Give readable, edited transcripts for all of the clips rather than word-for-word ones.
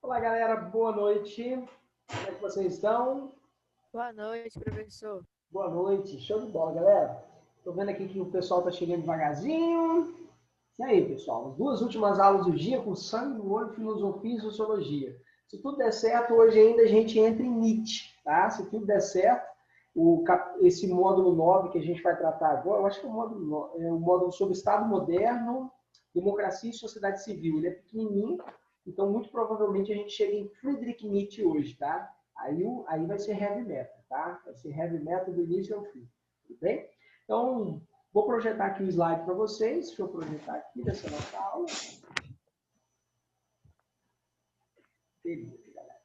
Olá, galera. Boa noite. Como é que vocês estão? Boa noite, professor. Boa noite. Show de bola, galera. Estou vendo aqui que o pessoal está chegando devagarzinho. E aí, pessoal? As 2 últimas aulas do dia com sangue no olho, filosofia e sociologia. Se tudo der certo, hoje ainda a gente entra em Nietzsche, tá? Se tudo der certo, esse módulo 9 que a gente vai tratar agora, eu acho que é o módulo sobre Estado Moderno, Democracia e Sociedade Civil. Ele é pequenininho, então muito provavelmente a gente chega em Friedrich Nietzsche hoje, tá? Aí vai ser heavy metal, tá? Vai ser heavy metal do início ao fim, tudo bem? Então, vou projetar aqui o slide para vocês. Deixa eu projetar aqui dessa nossa aula. Beleza, galera.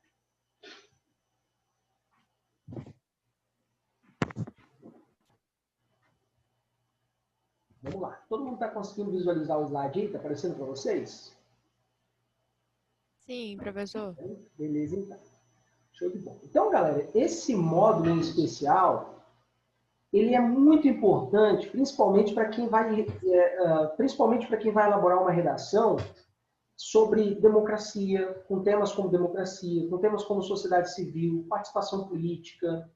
Vamos lá. Todo mundo está conseguindo visualizar o slide aí? Está aparecendo para vocês? Sim, professor. Beleza, então. Show de bola. Então, galera, esse módulo em especial, ele é muito importante, principalmente para quem vai elaborar uma redação sobre democracia, com temas como democracia, com temas como sociedade civil, participação política,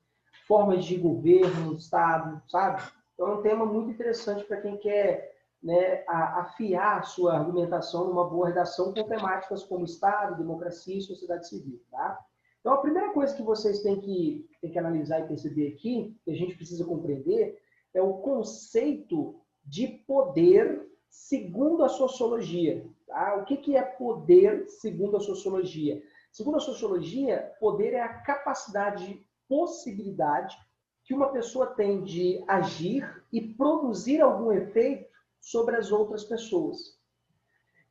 formas de governo, Estado, sabe? Então é um tema muito interessante para quem quer, né, afiar a sua argumentação numa boa redação com temáticas como Estado, democracia e sociedade civil, tá? Então a primeira coisa que vocês têm que analisar e perceber aqui, que a gente precisa compreender, é o conceito de poder segundo a sociologia. Tá? O que é poder segundo a sociologia? Segundo a sociologia, poder é a capacidade, possibilidade que uma pessoa tem de agir e produzir algum efeito sobre as outras pessoas.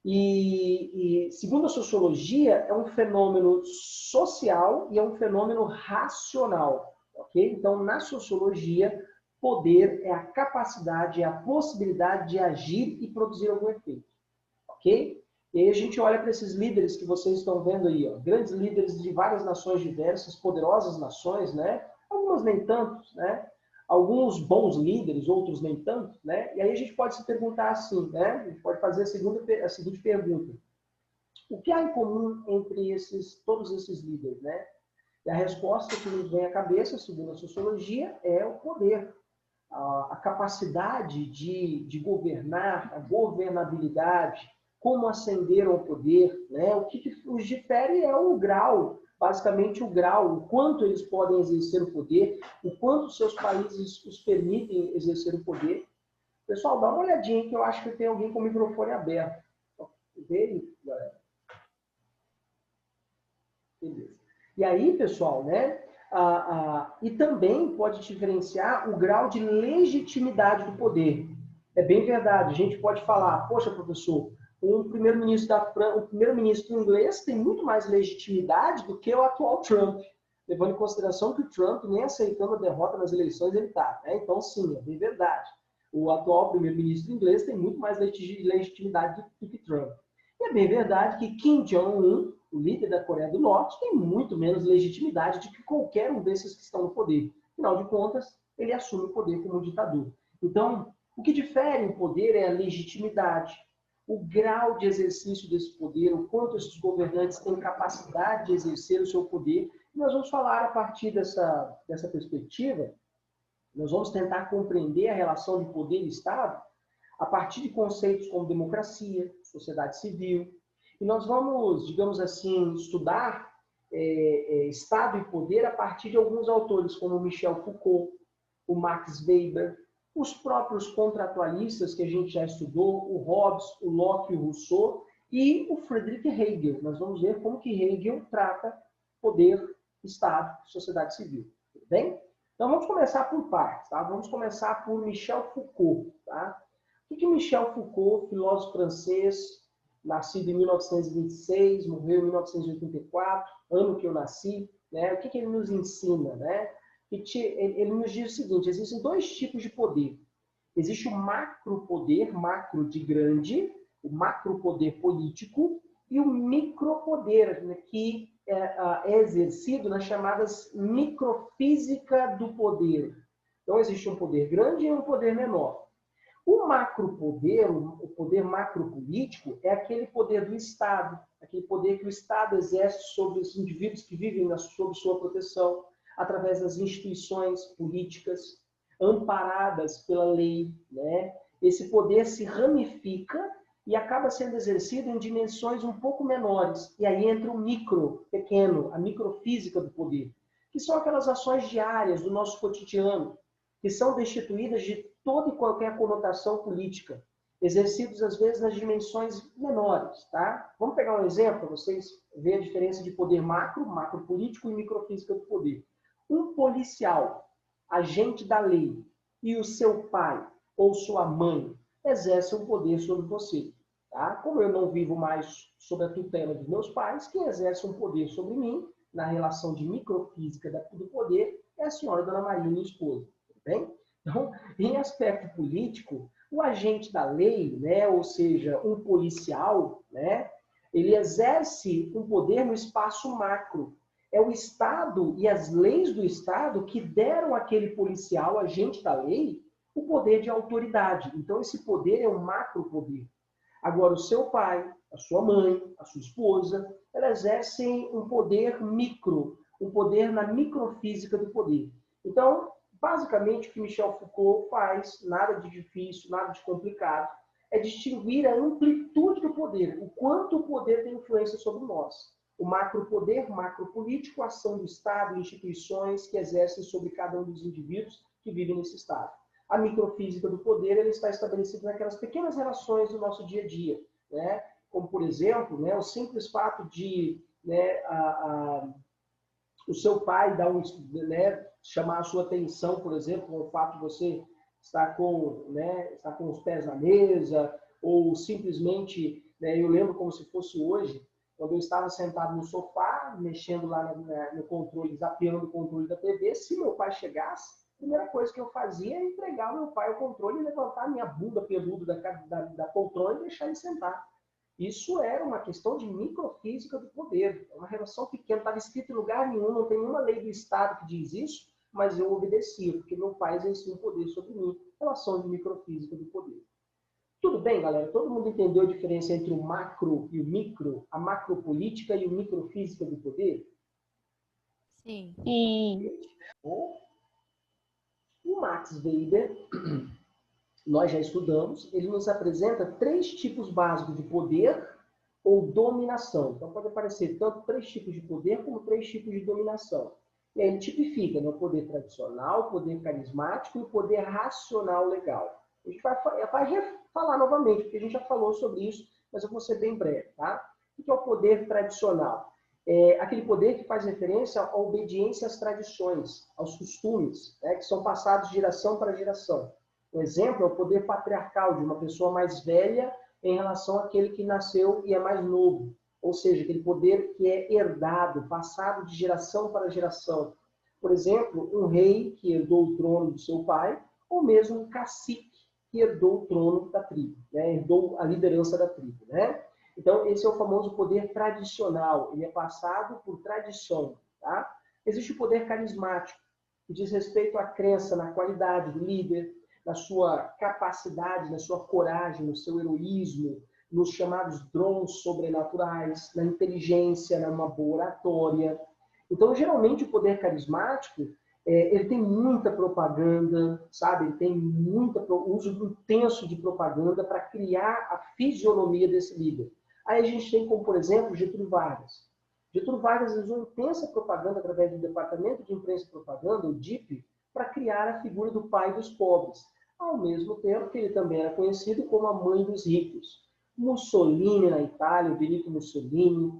E segundo a sociologia, é um fenômeno social e é um fenômeno racional. Okay? Então, na sociologia, poder é a capacidade, é a possibilidade de agir e produzir algum efeito. Ok? E aí a gente olha para esses líderes que vocês estão vendo aí, ó, grandes líderes de várias nações diversas, poderosas nações, né? Algumas nem tanto, né? Alguns bons líderes, outros nem tanto, né? E aí a gente pode se perguntar assim, né? A gente pode fazer a seguinte pergunta: o que há em comum entre todos esses líderes, né? E a resposta que nos vem à cabeça, segundo a sociologia, é o poder. A capacidade de governar, a governabilidade, como ascender ao poder, né? O que os difere é o grau, basicamente o grau, o quanto eles podem exercer o poder, o quanto seus países os permitem exercer o poder. Pessoal, dá uma olhadinha que eu acho que tem alguém com o microfone aberto. Veio, galera? Beleza. E aí, pessoal, né? E também pode diferenciar o grau de legitimidade do poder. É bem verdade. A gente pode falar, poxa, professor, o primeiro-ministro inglês tem muito mais legitimidade do que o atual Trump, levando em consideração que o Trump, nem aceitando a derrota nas eleições, ele está. Né? Então, sim, é bem verdade. O atual primeiro-ministro inglês tem muito mais legitimidade do que Trump. E é bem verdade que Kim Jong-un, o líder da Coreia do Norte tem muito menos legitimidade do que qualquer um desses que estão no poder. Afinal de contas, ele assume o poder como ditador. Então, o que difere o poder é a legitimidade, o grau de exercício desse poder, o quanto esses governantes têm capacidade de exercer o seu poder. E nós vamos falar a partir dessa perspectiva, nós vamos tentar compreender a relação de poder e Estado a partir de conceitos como democracia, sociedade civil, e nós vamos, digamos assim, estudar Estado e poder a partir de alguns autores, como Michel Foucault, o Max Weber, os próprios contratualistas que a gente já estudou, o Hobbes, o Locke e o Rousseau, e o Friedrich Hegel. Nós vamos ver como que Hegel trata poder, Estado e sociedade civil. Tudo bem? Então vamos começar por partes, tá? Vamos começar por Michel Foucault, tá? O que Michel Foucault, filósofo francês, nascido em 1926, morreu em 1984, ano que eu nasci, né? O que ele nos ensina, né? Ele nos diz o seguinte: existem dois tipos de poder. Existe o macropoder, macro de grande, o macropoder político, e o micropoder, né, que é exercido nas chamadas microfísica do poder. Então, existe um poder grande e um poder menor. O macropoder, o poder macropolítico, é aquele poder do Estado, aquele poder que o Estado exerce sobre os indivíduos que vivem sob sua proteção, através das instituições políticas, amparadas pela lei, né? Esse poder se ramifica e acaba sendo exercido em dimensões um pouco menores. E aí entra o micro, pequeno, a microfísica do poder, que são aquelas ações diárias do nosso cotidiano, que são destituídas de toda e qualquer conotação política, exercidos às vezes nas dimensões menores, tá? Vamos pegar um exemplo para vocês verem a diferença de poder macro, macropolítico e microfísica do poder. Um policial, agente da lei, e o seu pai ou sua mãe exercem um poder sobre você, tá? Como eu não vivo mais sob a tutela dos meus pais, quem exerce um poder sobre mim, na relação de microfísica do poder, é a senhora Dona Maria, minha esposa, tudo bem? Então, em aspecto político, o agente da lei, né, ou seja, um policial, né, ele exerce um poder no espaço macro. É o Estado e as leis do Estado que deram àquele policial, agente da lei, o poder de autoridade. Então, esse poder é um macropoder. Agora, o seu pai, a sua mãe, a sua esposa, elas exercem um poder micro, um poder na microfísica do poder. Então, basicamente, o que Michel Foucault faz, nada de difícil, nada de complicado, é distinguir a amplitude do poder, o quanto o poder tem influência sobre nós. O macropoder, macropolítico, a ação do Estado e instituições que exercem sobre cada um dos indivíduos que vivem nesse Estado. A microfísica do poder ele está estabelecida naquelas pequenas relações do nosso dia a dia, né? Como, por exemplo, né, o simples fato de, né, o seu pai dar né, chamar a sua atenção, por exemplo, com o fato de você estar com, né, estar com os pés na mesa, ou simplesmente, né, eu lembro como se fosse hoje, quando eu estava sentado no sofá, mexendo lá no controle, zapeando o controle da TV, se meu pai chegasse, a primeira coisa que eu fazia era entregar ao meu pai o controle e levantar a minha bunda peluda da poltrona e deixar ele sentar. Isso era uma questão de microfísica do poder, é uma relação pequena, não estava escrito em lugar nenhum, não tem nenhuma lei do Estado que diz isso, mas eu obedecia, porque meu pai exercia um poder sobre mim, relação de microfísica do poder. Tudo bem, galera? Todo mundo entendeu a diferença entre o macro e o micro, a macropolítica e o microfísica do poder? Sim. Sim. O Max Weber, nós já estudamos, ele nos apresenta 3 tipos básicos de poder ou dominação. Então pode aparecer tanto 3 tipos de poder como 3 tipos de dominação. E aí ele tipifica, né, o poder tradicional, o poder carismático e o poder racional legal. A gente vai falar novamente, porque a gente já falou sobre isso, mas eu vou ser bem breve, tá? O que é o poder tradicional? É aquele poder que faz referência à obediência às tradições, aos costumes, né, que são passados de geração para geração. Um exemplo é o poder patriarcal, de uma pessoa mais velha em relação àquele que nasceu e é mais novo. Ou seja, aquele poder que é herdado, passado de geração para geração. Por exemplo, um rei que herdou o trono do seu pai, ou mesmo um cacique que herdou o trono da tribo, né? Herdou a liderança da tribo, né? Então, esse é o famoso poder tradicional, ele é passado por tradição, tá? Existe o poder carismático, que diz respeito à crença na qualidade do líder, na sua capacidade, na sua coragem, no seu heroísmo, nos chamados dons sobrenaturais, na inteligência, numa boa oratória. Então, geralmente, o poder carismático, ele tem muita propaganda, sabe? Ele tem uso intenso de propaganda para criar a fisionomia desse líder. Aí a gente tem como, por exemplo, Getúlio Vargas. Getúlio Vargas usou intensa propaganda através do Departamento de Imprensa e Propaganda, o DIP, para criar a figura do pai dos pobres, ao mesmo tempo que ele também era conhecido como a mãe dos ricos. Mussolini na Itália, Benito Mussolini,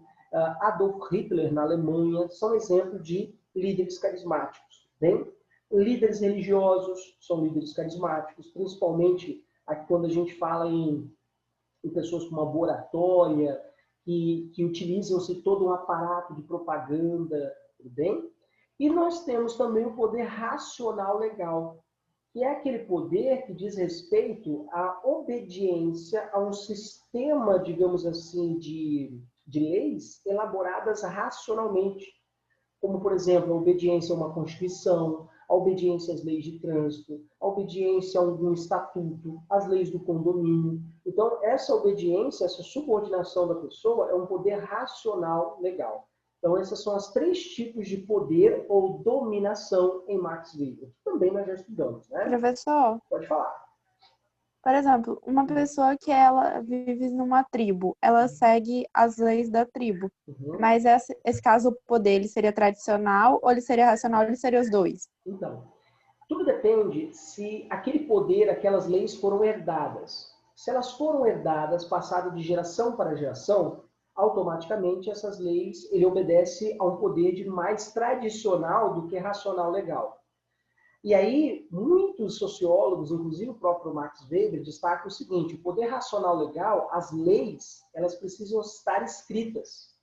Adolf Hitler na Alemanha, são exemplos de líderes carismáticos. Bem? Líderes religiosos são líderes carismáticos, principalmente quando a gente fala em pessoas com uma boa oratória, que utilizam-se todo um aparato de propaganda, tudo bem? E nós temos também o poder racional legal, que é aquele poder que diz respeito à obediência a um sistema, digamos assim, de leis elaboradas racionalmente, como, por exemplo, a obediência a uma Constituição, a obediência às leis de trânsito, a obediência a algum estatuto, às leis do condomínio. Então, essa obediência, essa subordinação da pessoa é um poder racional legal. Então, esses são os 3 tipos de poder ou dominação em Max Weber. Também nós já estudamos, né? Professor, Pode falar. por exemplo, uma pessoa que ela vive numa tribo, ela segue as leis da tribo. Mas esse caso, o poder, ele seria tradicional ou ele seria racional, ou ele seria os dois? Então, tudo depende se aquele poder, aquelas leis foram herdadas. Se elas foram herdadas, passadas de geração para geração, automaticamente essas leis, ele obedece a um poder de mais tradicional do que racional legal. E aí, muitos sociólogos, inclusive o próprio Max Weber, destacam o seguinte: o poder racional legal, as leis, elas precisam estar escritas.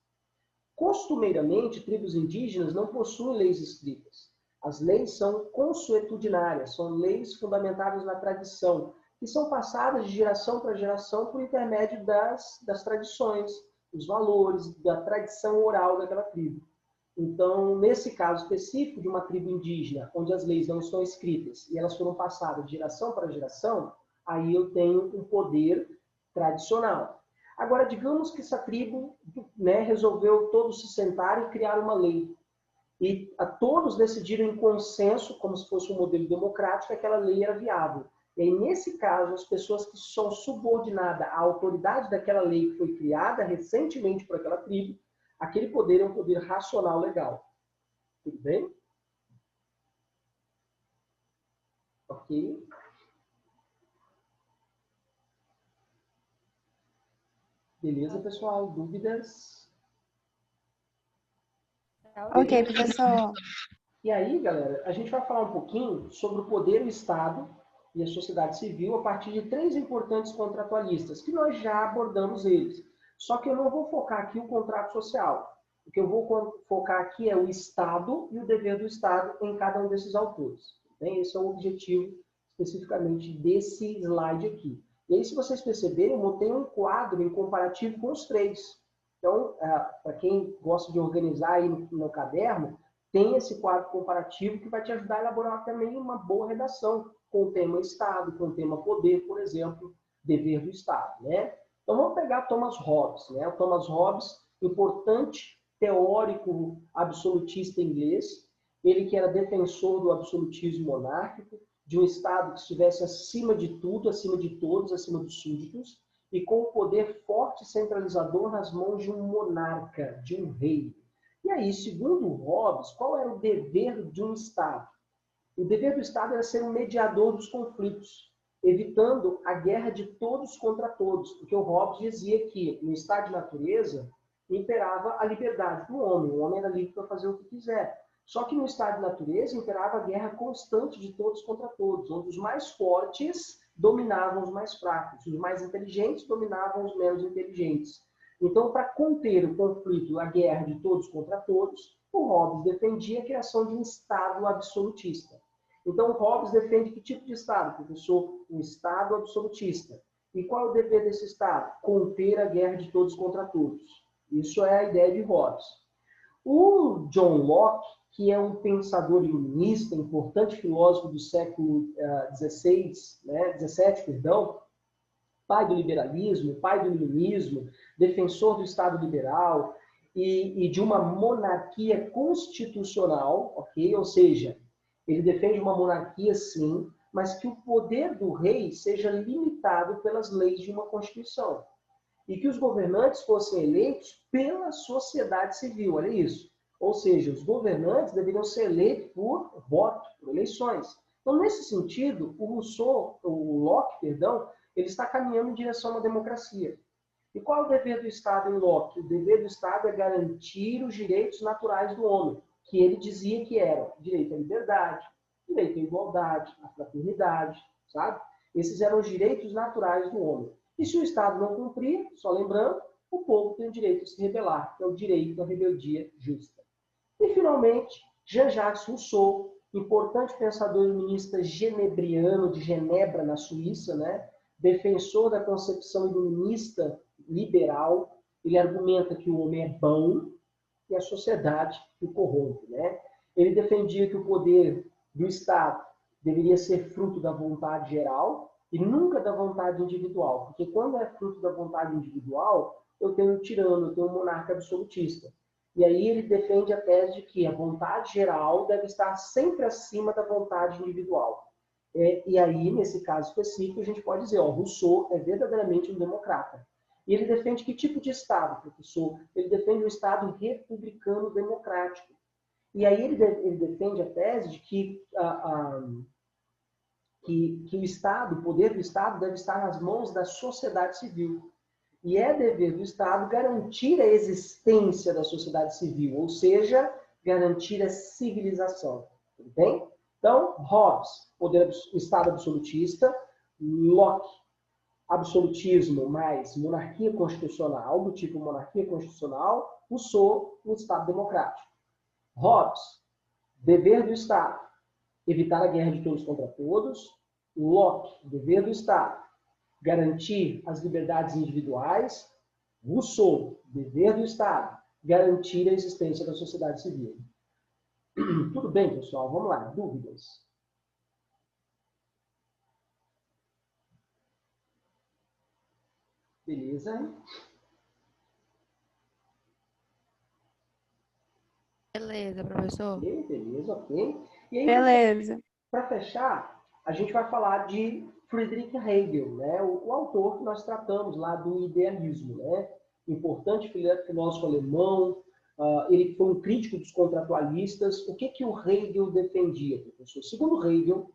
Costumeiramente, tribos indígenas não possuem leis escritas. As leis são consuetudinárias, são leis fundamentadas na tradição, que são passadas de geração para geração por intermédio das tradições, dos valores, da tradição oral daquela tribo. Então, nesse caso específico de uma tribo indígena, onde as leis não estão escritas e elas foram passadas de geração para geração, aí eu tenho um poder tradicional. Agora, digamos que essa tribo, né, resolveu todos se sentar e criar uma lei. E todos decidiram em consenso, como se fosse um modelo democrático, que aquela lei era viável. E aí, nesse caso, as pessoas que são subordinadas à autoridade daquela lei que foi criada recentemente por aquela tribo, aquele poder é um poder racional legal. Tudo bem? Ok. Beleza, pessoal? Dúvidas? Ok, professor. E aí, galera, a gente vai falar um pouquinho sobre o poder do Estado e a sociedade civil a partir de 3 importantes contratualistas, que nós já abordamos eles. Só que eu não vou focar aqui o contrato social. O que eu vou focar aqui é o Estado e o dever do Estado em cada um desses autores. Esse é o objetivo especificamente desse slide aqui. E aí, se vocês perceberem, eu montei um quadro em comparativo com os 3. Então, para quem gosta de organizar aí no caderno, tem esse quadro comparativo que vai te ajudar a elaborar também uma boa redação com o tema Estado, com o tema Poder, por exemplo, dever do Estado, né? Então vamos pegar Thomas Hobbes, né? O Thomas Hobbes, importante teórico absolutista inglês, ele que era defensor do absolutismo monárquico, de um Estado que estivesse acima de tudo, acima de todos, acima dos súditos, e com o poder forte e centralizador nas mãos de um monarca, de um rei. E aí, segundo Hobbes, qual era o dever de um Estado? O dever do Estado era ser um mediador dos conflitos, evitando a guerra de todos contra todos, porque o Hobbes dizia que no estado de natureza imperava a liberdade do homem, o homem era livre para fazer o que quiser. Só que no estado de natureza imperava a guerra constante de todos contra todos, onde os mais fortes dominavam os mais fracos, os mais inteligentes dominavam os menos inteligentes. Então, para conter o conflito, a guerra de todos contra todos, o Hobbes defendia a criação de um Estado absolutista. Então, o Hobbes defende que tipo de Estado, professor? Um Estado absolutista. E qual é o dever desse Estado? Conter a guerra de todos contra todos. Isso é a ideia de Hobbes. O John Locke, que é um pensador iluminista, importante filósofo do século XVI, né, 17, perdão, pai do liberalismo, pai do iluminismo, defensor do Estado liberal e de uma monarquia constitucional, ok? Ou seja, ele defende uma monarquia, sim, mas que o poder do rei seja limitado pelas leis de uma Constituição. E que os governantes fossem eleitos pela sociedade civil, olha isso. Ou seja, os governantes deveriam ser eleitos por voto, por eleições. Então, nesse sentido, o Locke, perdão, ele está caminhando em direção a uma democracia. E qual é o dever do Estado em Locke? O dever do Estado é garantir os direitos naturais do homem, que ele dizia que eram direito à liberdade, direito à igualdade, à fraternidade, sabe? Esses eram os direitos naturais do homem. E se o Estado não cumprir, só lembrando, o povo tem o direito de se rebelar, que é o direito à rebeldia justa. E, finalmente, Jean-Jacques Rousseau, importante pensador iluminista genebriano de Genebra, na Suíça, né? Defensor da concepção iluminista liberal. Ele argumenta que o homem é bom e a sociedade o corrompe, né? Ele defendia que o poder do Estado deveria ser fruto da vontade geral e nunca da vontade individual, porque quando é fruto da vontade individual, eu tenho um tirano, eu tenho um monarca absolutista. E aí ele defende a tese de que a vontade geral deve estar sempre acima da vontade individual. E aí, nesse caso específico, a gente pode dizer, Rousseau é verdadeiramente um democrata. E ele defende que tipo de Estado, professor? Ele defende um Estado republicano democrático. E aí ele defende a tese de que o Estado, o poder do Estado deve estar nas mãos da sociedade civil. E é dever do Estado garantir a existência da sociedade civil, ou seja, garantir a civilização. Tudo bem? Então, Hobbes, Estado absolutista, Locke, absolutismo mais monarquia constitucional, do tipo monarquia constitucional, Rousseau, um Estado democrático. Hobbes, dever do Estado, evitar a guerra de todos contra todos. Locke, dever do Estado, garantir as liberdades individuais. Rousseau, dever do Estado, garantir a existência da sociedade civil. Tudo bem, pessoal? Vamos lá. Dúvidas? Beleza? Beleza, professor. Ok, beleza, ok. E aí, Beleza. para fechar, a gente vai falar de Friedrich Hegel, né? O autor que nós tratamos lá do idealismo, né? Importante filósofo alemão, ele foi um crítico dos contratualistas. O que o Hegel defendia, professor? Segundo Hegel,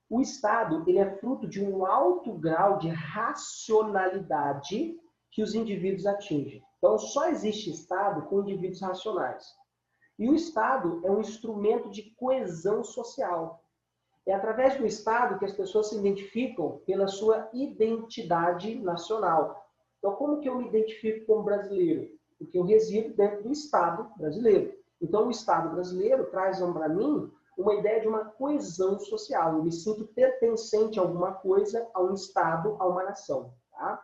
o Estado ele é fruto de um alto grau de racionalidade que os indivíduos atingem. Então, só existe Estado com indivíduos racionais. E o Estado é um instrumento de coesão social. É através do Estado que as pessoas se identificam pela sua identidade nacional. Então, como que eu me identifico como brasileiro? Porque eu resido dentro do Estado brasileiro. Então, o Estado brasileiro traz para mim uma ideia de uma coesão social. Eu me sinto pertencente a alguma coisa, a um Estado, a uma nação. Tá?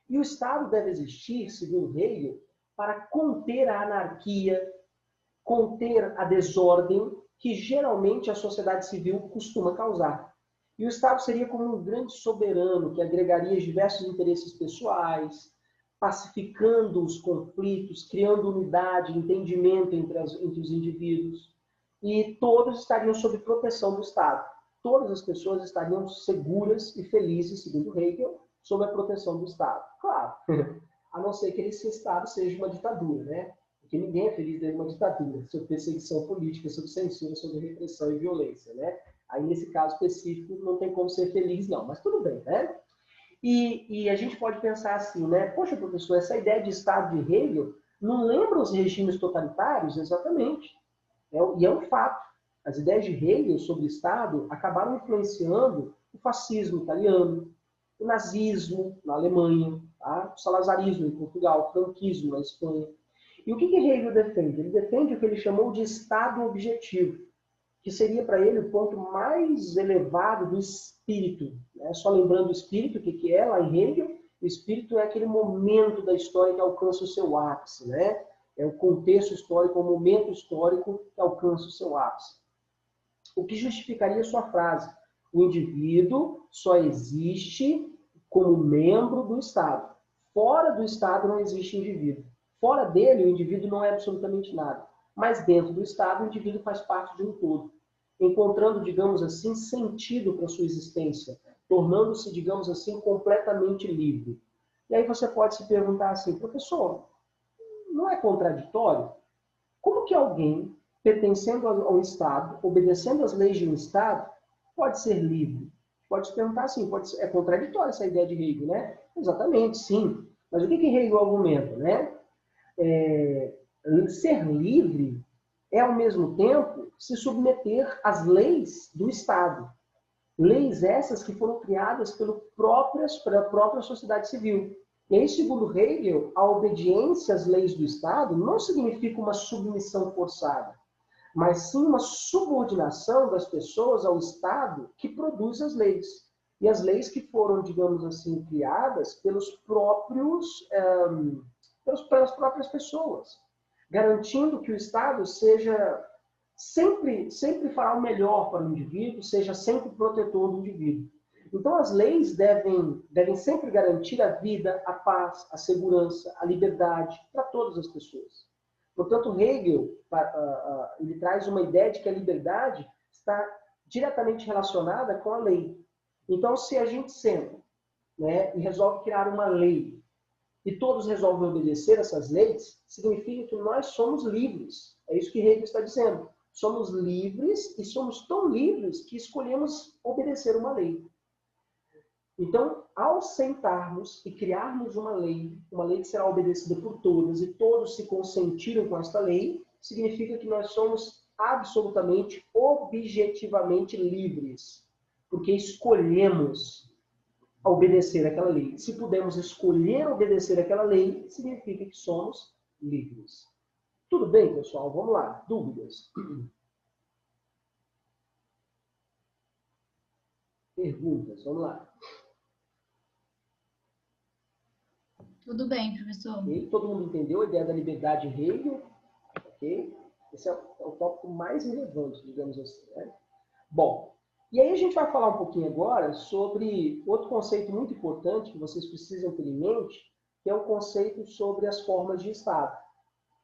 E o Estado deve existir, segundo Hegel, para conter a anarquia, conter a desordem que geralmente a sociedade civil costuma causar. E o Estado seria como um grande soberano que agregaria diversos interesses pessoais, pacificando os conflitos, criando unidade, entendimento entre os indivíduos. E todos estariam sob proteção do Estado. Todas as pessoas estariam seguras e felizes, segundo Hegel, sob a proteção do Estado. Claro, a não ser que esse Estado seja uma ditadura, né? Porque ninguém é feliz dentro de uma ditadura, sob perseguição política, sob censura, sob repressão e violência, né? Aí, nesse caso específico, não tem como ser feliz, não. Mas tudo bem, né? E a gente pode pensar assim, né? Poxa, professor, essa ideia de Estado de Hegel não lembra os regimes totalitários? Exatamente. E é um fato. As ideias de Hegel sobre o Estado acabaram influenciando o fascismo italiano, o nazismo na Alemanha, tá? O salazarismo em Portugal, o franquismo na Espanha. E o que Hegel defende? Ele defende o que ele chamou de Estado objetivo, que seria para ele o ponto mais elevado do espírito. Né? Só lembrando o espírito, o que é lá em Hegel, o espírito é aquele momento da história que alcança o seu ápice, né? É o contexto histórico, o momento histórico que alcança o seu ápice. O que justificaria sua frase? O indivíduo só existe como membro do Estado. Fora do Estado não existe indivíduo. Fora dele, o indivíduo não é absolutamente nada. Mas dentro do Estado, o indivíduo faz parte de um todo, encontrando, digamos assim, sentido para sua existência, tornando-se, digamos assim, completamente livre. E aí você pode se perguntar assim, professor, não é contraditório? Como que alguém, pertencendo ao Estado, obedecendo às leis de um Estado, pode ser livre? Pode se perguntar assim, é contraditória essa ideia de Hegel, né? Exatamente, sim. Mas o que Hegel argumenta, né? Ser livre é, ao mesmo tempo, se submeter às leis do Estado. Leis essas que foram criadas pela própria sociedade civil. E aí, segundo Hegel, a obediência às leis do Estado não significa uma submissão forçada, mas sim uma subordinação das pessoas ao Estado que produz as leis. E as leis que foram, digamos assim, criadas pelas próprias pessoas, garantindo que o Estado seja sempre fará o melhor para o indivíduo, seja sempre protetor do indivíduo. Então, as leis devem sempre garantir a vida, a paz, a segurança, a liberdade para todas as pessoas. Portanto, Hegel ele traz uma ideia de que a liberdade está diretamente relacionada com a lei. Então, se a gente senta, né, e resolve criar uma lei, e todos resolvem obedecer essas leis, significa que nós somos livres. É isso que Hegel está dizendo. Somos livres e somos tão livres que escolhemos obedecer uma lei. Então, ao sentarmos e criarmos uma lei que será obedecida por todos e todos se consentiram com esta lei, significa que nós somos absolutamente, objetivamente livres, porque escolhemos obedecer aquela lei. Se pudermos escolher obedecer aquela lei, significa que somos livres. Tudo bem, pessoal? Vamos lá. Dúvidas? Perguntas? Vamos lá. Tudo bem, professor. Okay. Todo mundo entendeu a ideia da liberdade em Hegel? Okay? Esse é o tópico mais relevante, digamos assim. Né? Bom, e aí a gente vai falar um pouquinho agora sobre outro conceito muito importante que vocês precisam ter em mente, que é o conceito sobre as formas de Estado.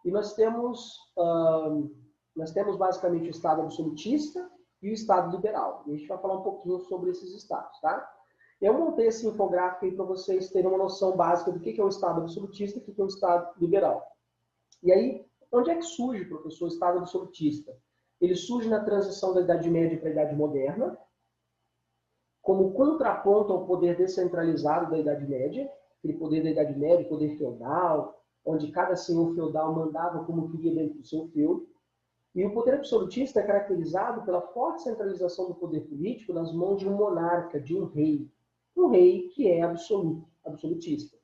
E nós temos basicamente o Estado absolutista e o Estado liberal. E a gente vai falar um pouquinho sobre esses estados, tá? Eu montei esse infográfico aí para vocês terem uma noção básica do que é o Estado absolutista e o que é o Estado liberal. E aí, onde é que surge, professor, o Estado absolutista? Ele surge na transição da Idade Média para a Idade Moderna, como contraponto ao poder descentralizado da Idade Média, aquele poder da Idade Média, poder feudal, onde cada senhor feudal mandava como queria dentro do seu feudo. E o poder absolutista é caracterizado pela forte centralização do poder político nas mãos de um monarca, de um rei. Um rei que é absolutista.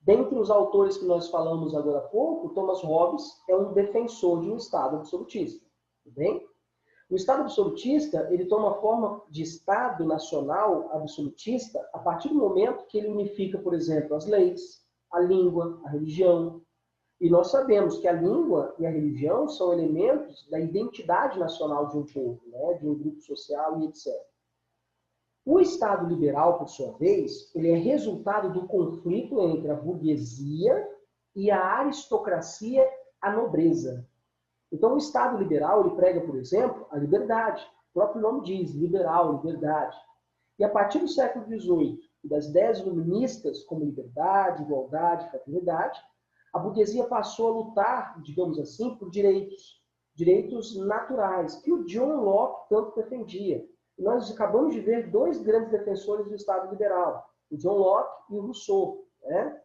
Dentre os autores que nós falamos agora há pouco, Thomas Hobbes é um defensor de um Estado absolutista. Tudo bem? O Estado absolutista, ele toma forma de Estado nacional absolutista a partir do momento que ele unifica, por exemplo, as leis, a língua, a religião. E nós sabemos que a língua e a religião são elementos da identidade nacional de um povo, né? De um grupo social e etc. O Estado liberal, por sua vez, ele é resultado do conflito entre a burguesia e a aristocracia, a nobreza. Então, o Estado liberal, ele prega, por exemplo, a liberdade. O próprio nome diz, liberal, liberdade. E a partir do século XVIII, e das ideias iluministas, como liberdade, igualdade, fraternidade, a burguesia passou a lutar, digamos assim, por direitos naturais, que o John Locke tanto defendia. E nós acabamos de ver dois grandes defensores do Estado liberal, o John Locke e o Rousseau. Né?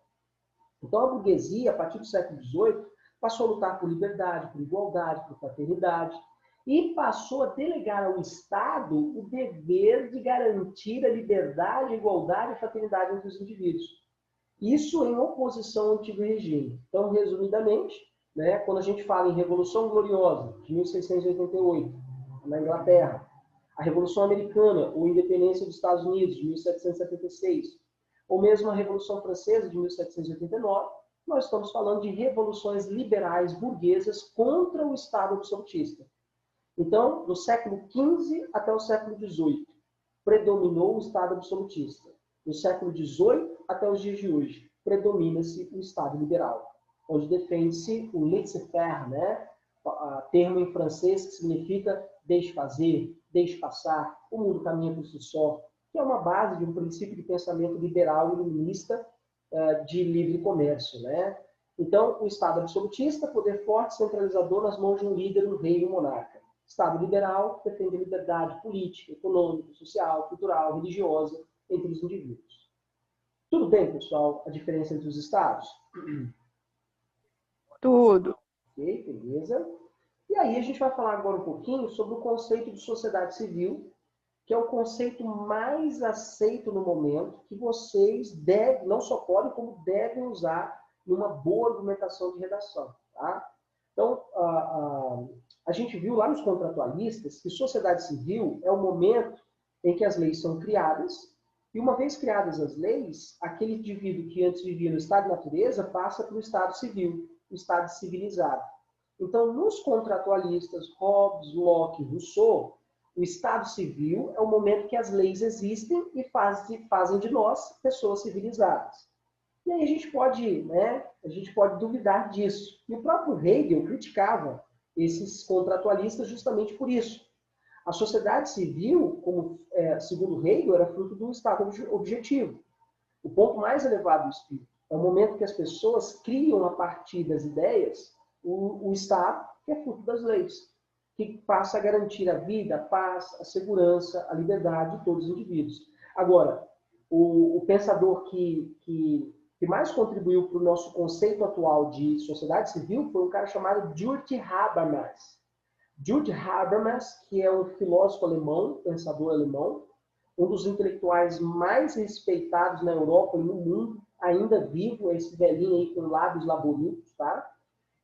Então, a burguesia, a partir do século XVIII, passou a lutar por liberdade, por igualdade, por fraternidade, e passou a delegar ao Estado o dever de garantir a liberdade, a igualdade e fraternidade entre os indivíduos. Isso em oposição ao antigo regime. Então, resumidamente, né, quando a gente fala em Revolução Gloriosa, de 1688, na Inglaterra, a Revolução Americana, ou a Independência dos Estados Unidos, de 1776, ou mesmo a Revolução Francesa, de 1789, nós estamos falando de revoluções liberais burguesas contra o Estado absolutista. Então, do século XV até o século XVIII, predominou o Estado absolutista. Do século XVIII até os dias de hoje, predomina-se o Estado liberal, onde defende-se o laissez-faire, né? Termo em francês que significa deixe fazer, deixe passar, o mundo caminha por si só, que é uma base de um princípio de pensamento liberal iluminista de livre comércio, né? Então, o Estado absolutista, poder forte, centralizador nas mãos de um líder, um rei e um monarca. Estado liberal defende a liberdade política, econômica, social, cultural, religiosa entre os indivíduos. Tudo bem, pessoal? A diferença entre os estados? Tudo. Ok, beleza. E aí a gente vai falar agora um pouquinho sobre o conceito de sociedade civil, que é o conceito mais aceito no momento, que vocês devem, não só podem, como devem usar numa boa argumentação de redação. Tá? Então, a gente viu lá nos contratualistas que sociedade civil é o momento em que as leis são criadas, e uma vez criadas as leis, aquele indivíduo que antes vivia no estado de natureza passa para o estado civil, o estado civilizado. Então, nos contratualistas, Hobbes, Locke, Rousseau, o estado civil é o momento que as leis existem e fazem de nós pessoas civilizadas. E aí a gente pode duvidar disso. E o próprio Hegel criticava esses contratualistas justamente por isso. A sociedade civil, segundo Hegel, era fruto do estado objetivo. O ponto mais elevado do espírito. É o momento que as pessoas criam a partir das ideias o Estado, que é fruto das leis, que passa a garantir a vida, a paz, a segurança, a liberdade de todos os indivíduos. Agora, o pensador que mais contribuiu para o nosso conceito atual de sociedade civil foi um cara chamado Dietrich Habermas. Dietrich Habermas, que é um filósofo alemão, pensador alemão, um dos intelectuais mais respeitados na Europa e no mundo, ainda vivo, esse velhinho aí com lábios laborintos, tá?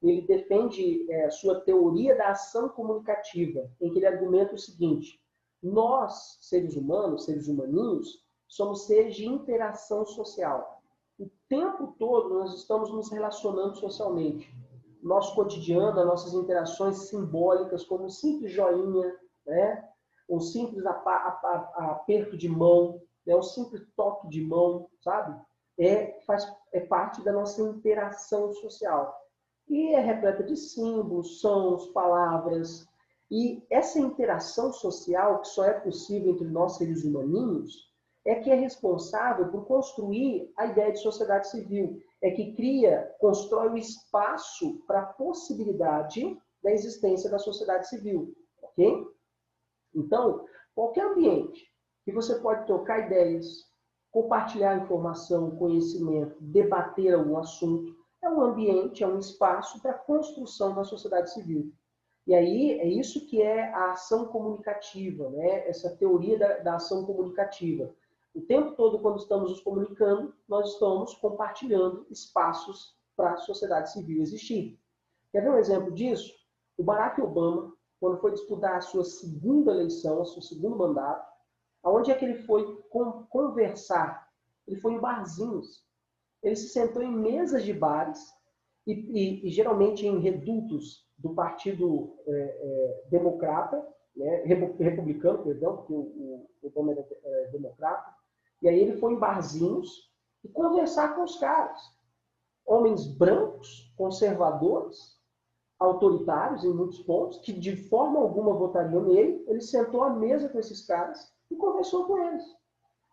Ele defende sua teoria da ação comunicativa, em que ele argumenta o seguinte: nós, seres humanos, seres humaninhos, somos seres de interação social. O tempo todo nós estamos nos relacionando socialmente. Nosso cotidiano, as nossas interações simbólicas, como um simples joinha, né? Um simples aperto de mão, né? Um simples toque de mão, sabe? É parte da nossa interação social. E é repleta de símbolos, sons, palavras. E essa interação social, que só é possível entre nós seres humaninhos, é que é responsável por construir a ideia de sociedade civil. É que constrói o espaço para a possibilidade da existência da sociedade civil. Ok? Então, qualquer ambiente que você pode trocar ideias, compartilhar informação, conhecimento, debater algum assunto, é um ambiente, é um espaço para a construção da sociedade civil. E aí é isso que é a ação comunicativa, né? Essa teoria da ação comunicativa. O tempo todo, quando estamos nos comunicando, nós estamos compartilhando espaços para a sociedade civil existir. Quer ver um exemplo disso? O Barack Obama, quando foi disputar a sua segunda eleição, o seu segundo mandato, aonde é que ele foi conversar? Ele foi em barzinhos. Ele se sentou em mesas de bares e geralmente em redutos do Partido Democrata, né, republicano, perdão, porque o Obama é democrata. E aí ele foi em barzinhos e conversar com os caras. Homens brancos, conservadores, autoritários em muitos pontos, que de forma alguma votariam nele. Ele sentou à mesa com esses caras e conversou com eles.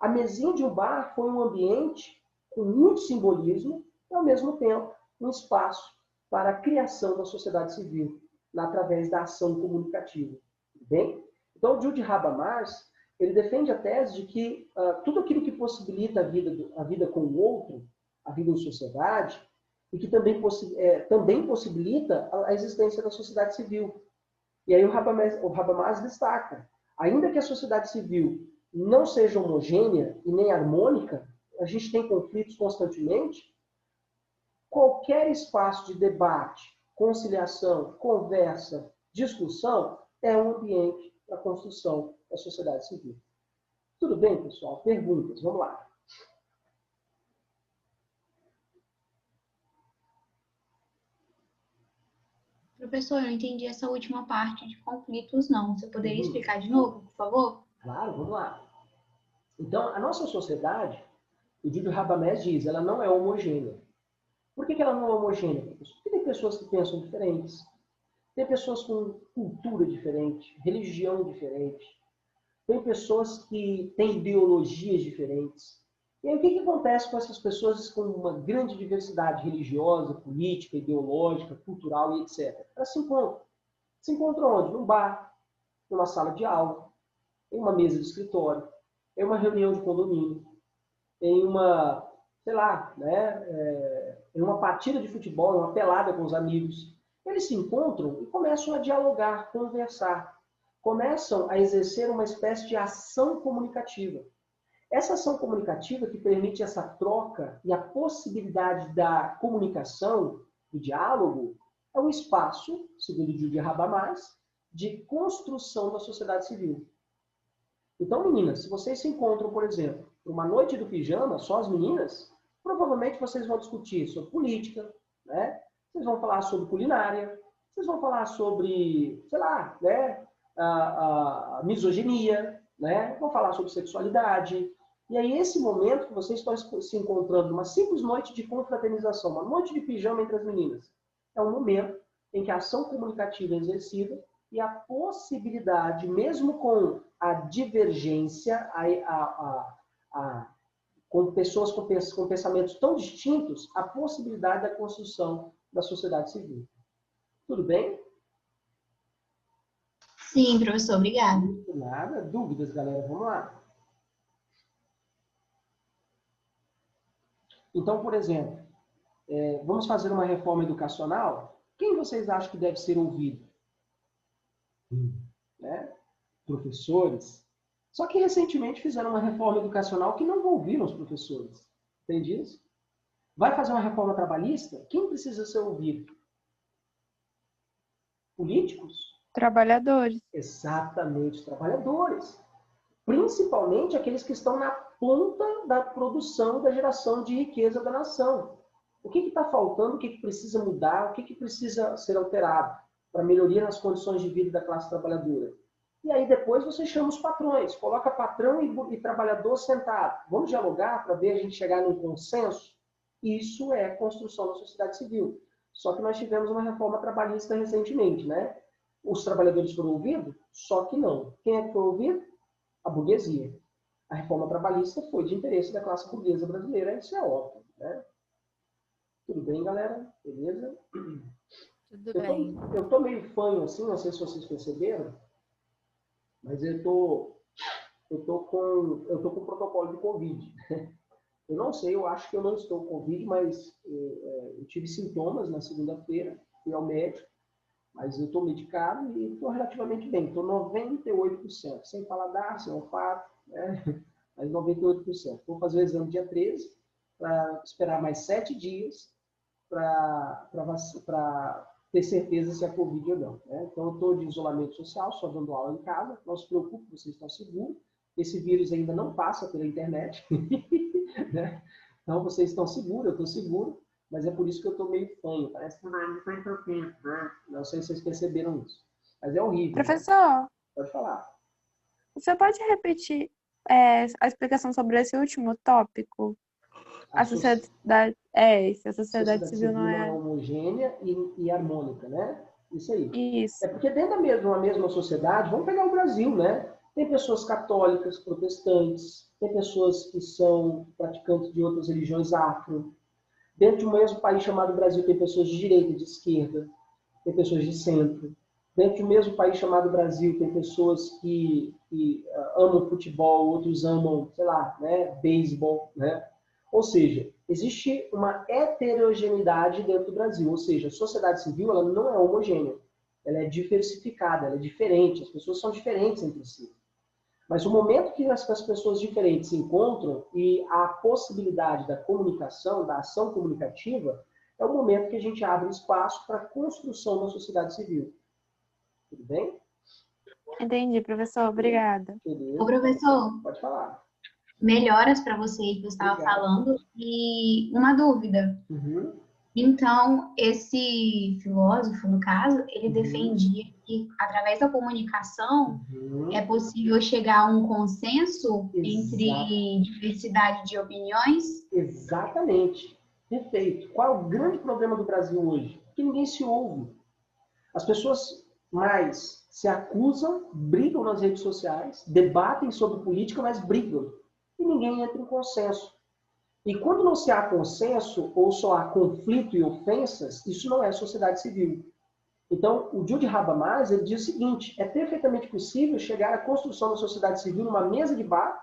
A mesinha de um bar foi um ambiente com muito simbolismo e, ao mesmo tempo, um espaço para a criação da sociedade civil, através da ação comunicativa. Tudo bem? Então, o Dietrich Habermas, ele defende a tese de que tudo aquilo que possibilita a vida com o outro, a vida em sociedade, e que também possibilita a existência da sociedade civil. E aí o Habermas destaca, ainda que a sociedade civil não seja homogênea e nem harmônica, a gente tem conflitos constantemente, qualquer espaço de debate, conciliação, conversa, discussão, é um ambiente para a construção da sociedade civil. Tudo bem, pessoal? Perguntas? Vamos lá. Professor, eu não entendi essa última parte de conflitos, não. Você poderia explicar de novo, por favor? Claro, vamos lá. Então, a nossa sociedade, o Júlio Habamés diz, ela não é homogênea. Por que ela não é homogênea? Porque tem pessoas que pensam diferentes, tem pessoas com cultura diferente, religião diferente, tem pessoas que têm ideologias diferentes. E aí, o que acontece com essas pessoas com uma grande diversidade religiosa, política, ideológica, cultural e etc? Elas se encontram. Se encontram onde? Num bar, numa sala de aula, em uma mesa de escritório, em uma reunião de condomínio, em uma, sei lá, em uma partida de futebol, uma pelada com os amigos. Eles se encontram e começam a dialogar, conversar. Começam a exercer uma espécie de ação comunicativa. Essa ação comunicativa que permite essa troca e a possibilidade da comunicação, do diálogo, é um espaço, segundo Júlio Habermas, de construção da sociedade civil. Então, meninas, se vocês se encontram, por exemplo, numa noite do pijama, só as meninas, provavelmente vocês vão discutir sobre política, né? Vocês vão falar sobre culinária, vocês vão falar sobre, sei lá, né? a misoginia, né? Vão falar sobre sexualidade. E aí, esse momento que vocês estão se encontrando numa simples noite de confraternização, uma noite de pijama entre as meninas, é um momento em que a ação comunicativa é exercida e a possibilidade, mesmo com a divergência, com pessoas com pensamentos tão distintos, a possibilidade da construção da sociedade civil. Tudo bem? Sim, professor, obrigada. Nada. Dúvidas, galera? Vamos lá. Então, por exemplo, vamos fazer uma reforma educacional? Quem vocês acham que deve ser ouvido? Né? Professores. Só que recentemente fizeram uma reforma educacional que não ouviram os professores. Entende isso? Vai fazer uma reforma trabalhista? Quem precisa ser ouvido? Políticos? Trabalhadores. Exatamente, trabalhadores. Principalmente aqueles que estão na ponta da produção, da geração de riqueza da nação. O que está faltando, o que precisa mudar, o que precisa ser alterado para melhoria nas condições de vida da classe trabalhadora? E aí depois você chama os patrões, coloca patrão e trabalhador sentado. Vamos dialogar para ver a gente chegar num consenso? Isso é construção da sociedade civil. Só que nós tivemos uma reforma trabalhista recentemente, né? Os trabalhadores foram ouvidos? Só que não. Quem é que foi ouvido? A burguesia. A reforma trabalhista foi de interesse da classe burguesa brasileira, isso é óbvio, né? Tudo bem, galera? Beleza? Tudo bem. Eu tô meio fanho assim, não sei se vocês perceberam, mas eu tô com o protocolo de Covid. Eu não sei, eu acho que eu não estou com Covid, mas eu tive sintomas na segunda-feira, fui ao médico, mas eu estou medicado e estou relativamente bem. Estou 98%, sem paladar, sem olfato, né? Mas 98%. Vou fazer o exame dia 13, para esperar mais 7 dias para ter certeza se é Covid ou não. Né? Então, eu estou de isolamento social, só dando aula em casa. Não se preocupe, vocês estão seguros. Esse vírus ainda não passa pela internet. Né? Então, vocês estão seguros, eu estou seguro. Mas é por isso que eu estou meio fanho. Parece que não está em tempo, né? Não sei se vocês perceberam isso. Mas é horrível. Professor, né? Pode falar. você pode repetir a explicação sobre esse último tópico? A sociedade civil não é homogênea e harmônica, né? Isso aí. Isso. É porque dentro da uma mesma sociedade, vamos pegar o Brasil, né? Tem pessoas católicas, protestantes, tem pessoas que são praticantes de outras religiões afro. Dentro de um mesmo país chamado Brasil, tem pessoas de direita, de esquerda, tem pessoas de centro. Dentro de um mesmo país chamado Brasil, tem pessoas que amam futebol, outros amam, sei lá, né, beisebol, né? Ou seja, existe uma heterogeneidade dentro do Brasil, ou seja, a sociedade civil ela não é homogênea, ela é diversificada, ela é diferente, as pessoas são diferentes entre si. Mas o momento que as pessoas diferentes se encontram e a possibilidade da comunicação, da ação comunicativa, é o momento que a gente abre espaço para a construção da sociedade civil. Tudo bem? Entendi, professor. Obrigada. Ô, professor, Pode falar. melhoras para você aí que você estava falando. E uma dúvida. Uhum. Então, esse filósofo, no caso, ele defendia que, através da comunicação, é possível chegar a um consenso entre diversidade de opiniões? Exatamente. Perfeito. Qual é o grande problema do Brasil hoje? Que ninguém se ouve. As pessoas mais se acusam, brigam nas redes sociais, debatem sobre política, mas brigam. E ninguém entra em consenso. E quando não se há consenso, ou só há conflito e ofensas, isso não é sociedade civil. Então, o Jude Habermas, ele diz o seguinte: é perfeitamente possível chegar à construção da sociedade civil numa mesa de bar,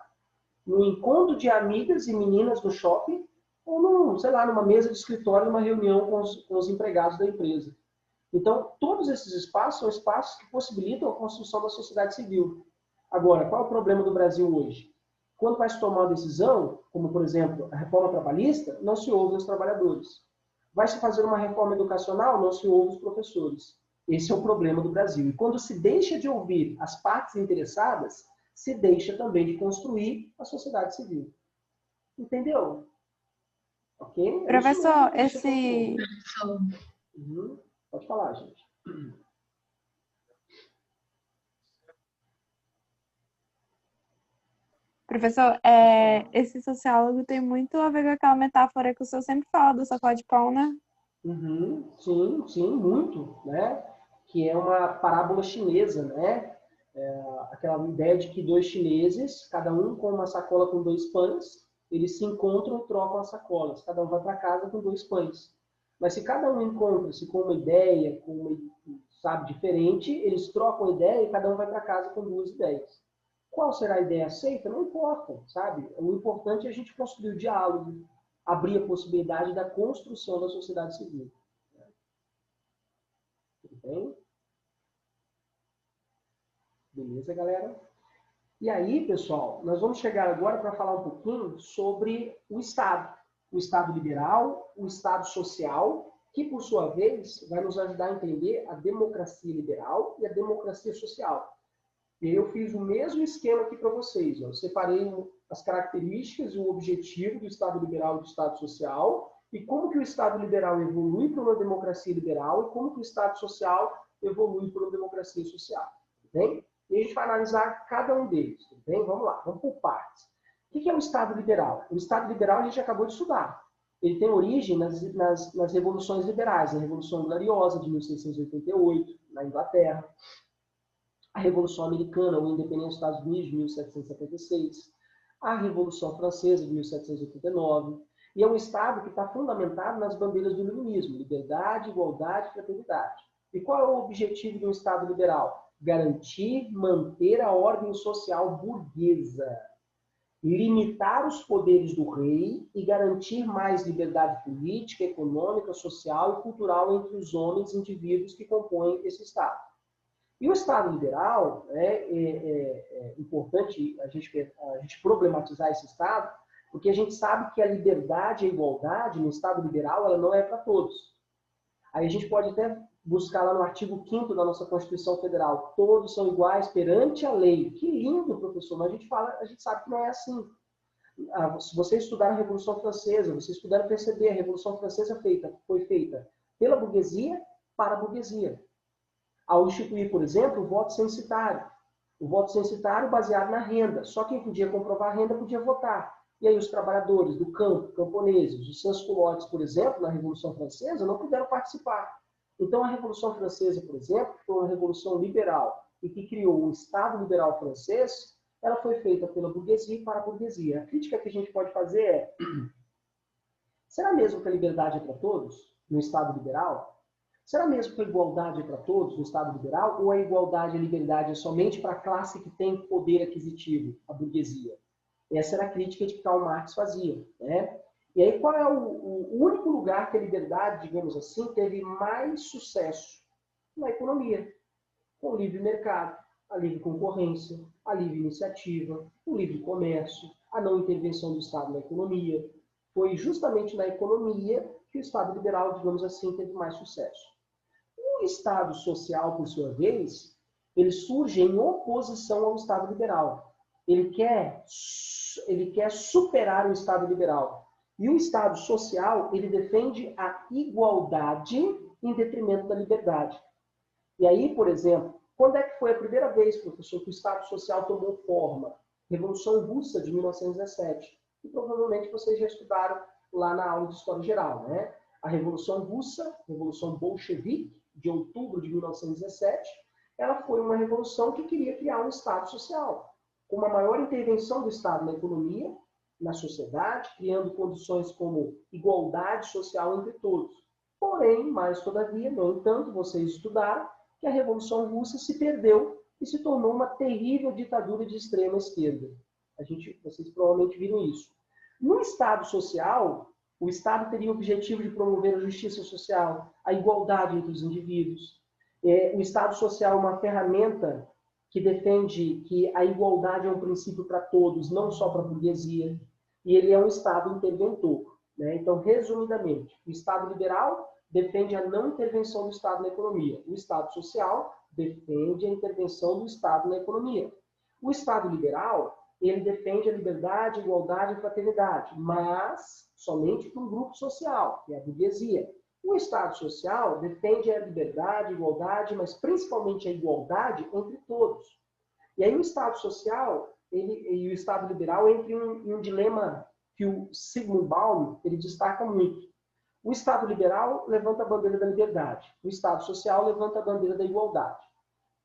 num encontro de amigas e meninas no shopping, ou numa mesa de escritório, numa reunião com os empregados da empresa. Então, todos esses espaços são espaços que possibilitam a construção da sociedade civil. Agora, qual é o problema do Brasil hoje? Quando vai se tomar uma decisão, como, por exemplo, a reforma trabalhista, não se ouve os trabalhadores. Vai se fazer uma reforma educacional, não se ouve os professores. Esse é o problema do Brasil. E quando se deixa de ouvir as partes interessadas, se deixa também de construir a sociedade civil. Entendeu? Ok? Professor, Pode falar, gente. Professor, esse sociólogo tem muito a ver com aquela metáfora que o senhor sempre fala do sacode de pão, né? Sim, muito, né? Que é uma parábola chinesa, né? Aquela ideia de que dois chineses, cada um com uma sacola com 2 pães, eles se encontram e trocam as sacolas. Cada um vai para casa com 2 pães. Mas se cada um encontra-se com uma ideia, diferente, eles trocam a ideia e cada um vai para casa com 2 ideias. Qual será a ideia aceita? Não importa, sabe? O importante é a gente construir o diálogo, abrir a possibilidade da construção da sociedade civil. Tudo bem? Beleza, galera? E aí, pessoal, nós vamos chegar agora para falar um pouquinho sobre o Estado liberal, o Estado social, que, por sua vez, vai nos ajudar a entender a democracia liberal e a democracia social. E eu fiz o mesmo esquema aqui para vocês. Eu separei as características e o objetivo do Estado liberal e do Estado social, e como que o Estado liberal evolui para uma democracia liberal e como que o Estado social evolui para uma democracia social. Bem? E a gente vai analisar cada um deles. Bem? Vamos lá, vamos por partes. O que é o Estado liberal? O Estado liberal a gente acabou de estudar. Ele tem origem nas revoluções liberais, na Revolução Gloriosa de 1688, na Inglaterra, a Revolução Americana, ou Independência dos Estados Unidos, de 1776, a Revolução Francesa, de 1789, e é um Estado que está fundamentado nas bandeiras do iluminismo: liberdade, igualdade e fraternidade. E qual é o objetivo de um Estado liberal? Garantir, manter a ordem social burguesa, limitar os poderes do rei e garantir mais liberdade política, econômica, social e cultural entre os homens e indivíduos que compõem esse Estado. E o Estado liberal, é importante a gente problematizar esse Estado, porque a gente sabe que a liberdade e a igualdade no Estado liberal ela não é para todos. Aí a gente pode até buscar lá no artigo 5º da nossa Constituição Federal: todos são iguais perante a lei. Que lindo, professor, mas a gente sabe que não é assim. Se você estudar a Revolução Francesa, vocês puderam perceber, a Revolução Francesa foi feita pela burguesia para a burguesia, ao instituir, por exemplo, o voto censitário. O voto censitário baseado na renda. Só quem podia comprovar a renda podia votar. E aí os trabalhadores do campo, camponeses, os sans-culottes, por exemplo, na Revolução Francesa, não puderam participar. Então a Revolução Francesa, por exemplo, que foi uma revolução liberal e que criou o Estado liberal francês, ela foi feita pela burguesia e para a burguesia. A crítica que a gente pode fazer é: será mesmo que a liberdade é para todos no Estado liberal? Será mesmo que a igualdade é para todos no Estado liberal? Ou a igualdade e a liberdade é somente para a classe que tem poder aquisitivo, a burguesia? Essa era a crítica que Karl Marx fazia, né? E aí, qual é o único lugar que a liberdade, digamos assim, teve mais sucesso? Na economia, com o livre mercado, a livre concorrência, a livre iniciativa, o livre comércio, a não intervenção do Estado na economia. Foi justamente na economia que o Estado liberal, digamos assim, teve mais sucesso. O Estado social, por sua vez, ele surge em oposição ao Estado liberal. Ele quer superar o Estado liberal. E o Estado social, ele defende a igualdade em detrimento da liberdade. E aí, por exemplo, quando é que foi a primeira vez, professor, que o Estado social tomou forma? Revolução Russa de 1917. E provavelmente vocês já estudaram lá na aula de História Geral, né? A Revolução Russa, Revolução Bolchevique, de outubro de 1917, ela foi uma revolução que queria criar um Estado social, com uma maior intervenção do Estado na economia, na sociedade, criando condições como igualdade social entre todos. Porém, mais todavia, no entanto, vocês estudaram que a Revolução Russa se perdeu e se tornou uma terrível ditadura de extrema esquerda. Vocês provavelmente viram isso. No Estado social, o Estado teria o objetivo de promover a justiça social, a igualdade entre os indivíduos. O Estado social é uma ferramenta que defende que a igualdade é um princípio para todos, não só para a burguesia, e ele é um Estado interventor, né? Então, resumidamente, o Estado liberal defende a não intervenção do Estado na economia. O Estado social defende a intervenção do Estado na economia. O Estado liberal, ele defende a liberdade, igualdade e fraternidade, mas somente para um grupo social, que é a burguesia. O Estado social defende a liberdade, a igualdade, mas principalmente a igualdade entre todos. E aí o Estado social e o Estado liberal entram em um dilema que o Zygmunt Bauman ele destaca muito. O Estado liberal levanta a bandeira da liberdade. O Estado social levanta a bandeira da igualdade.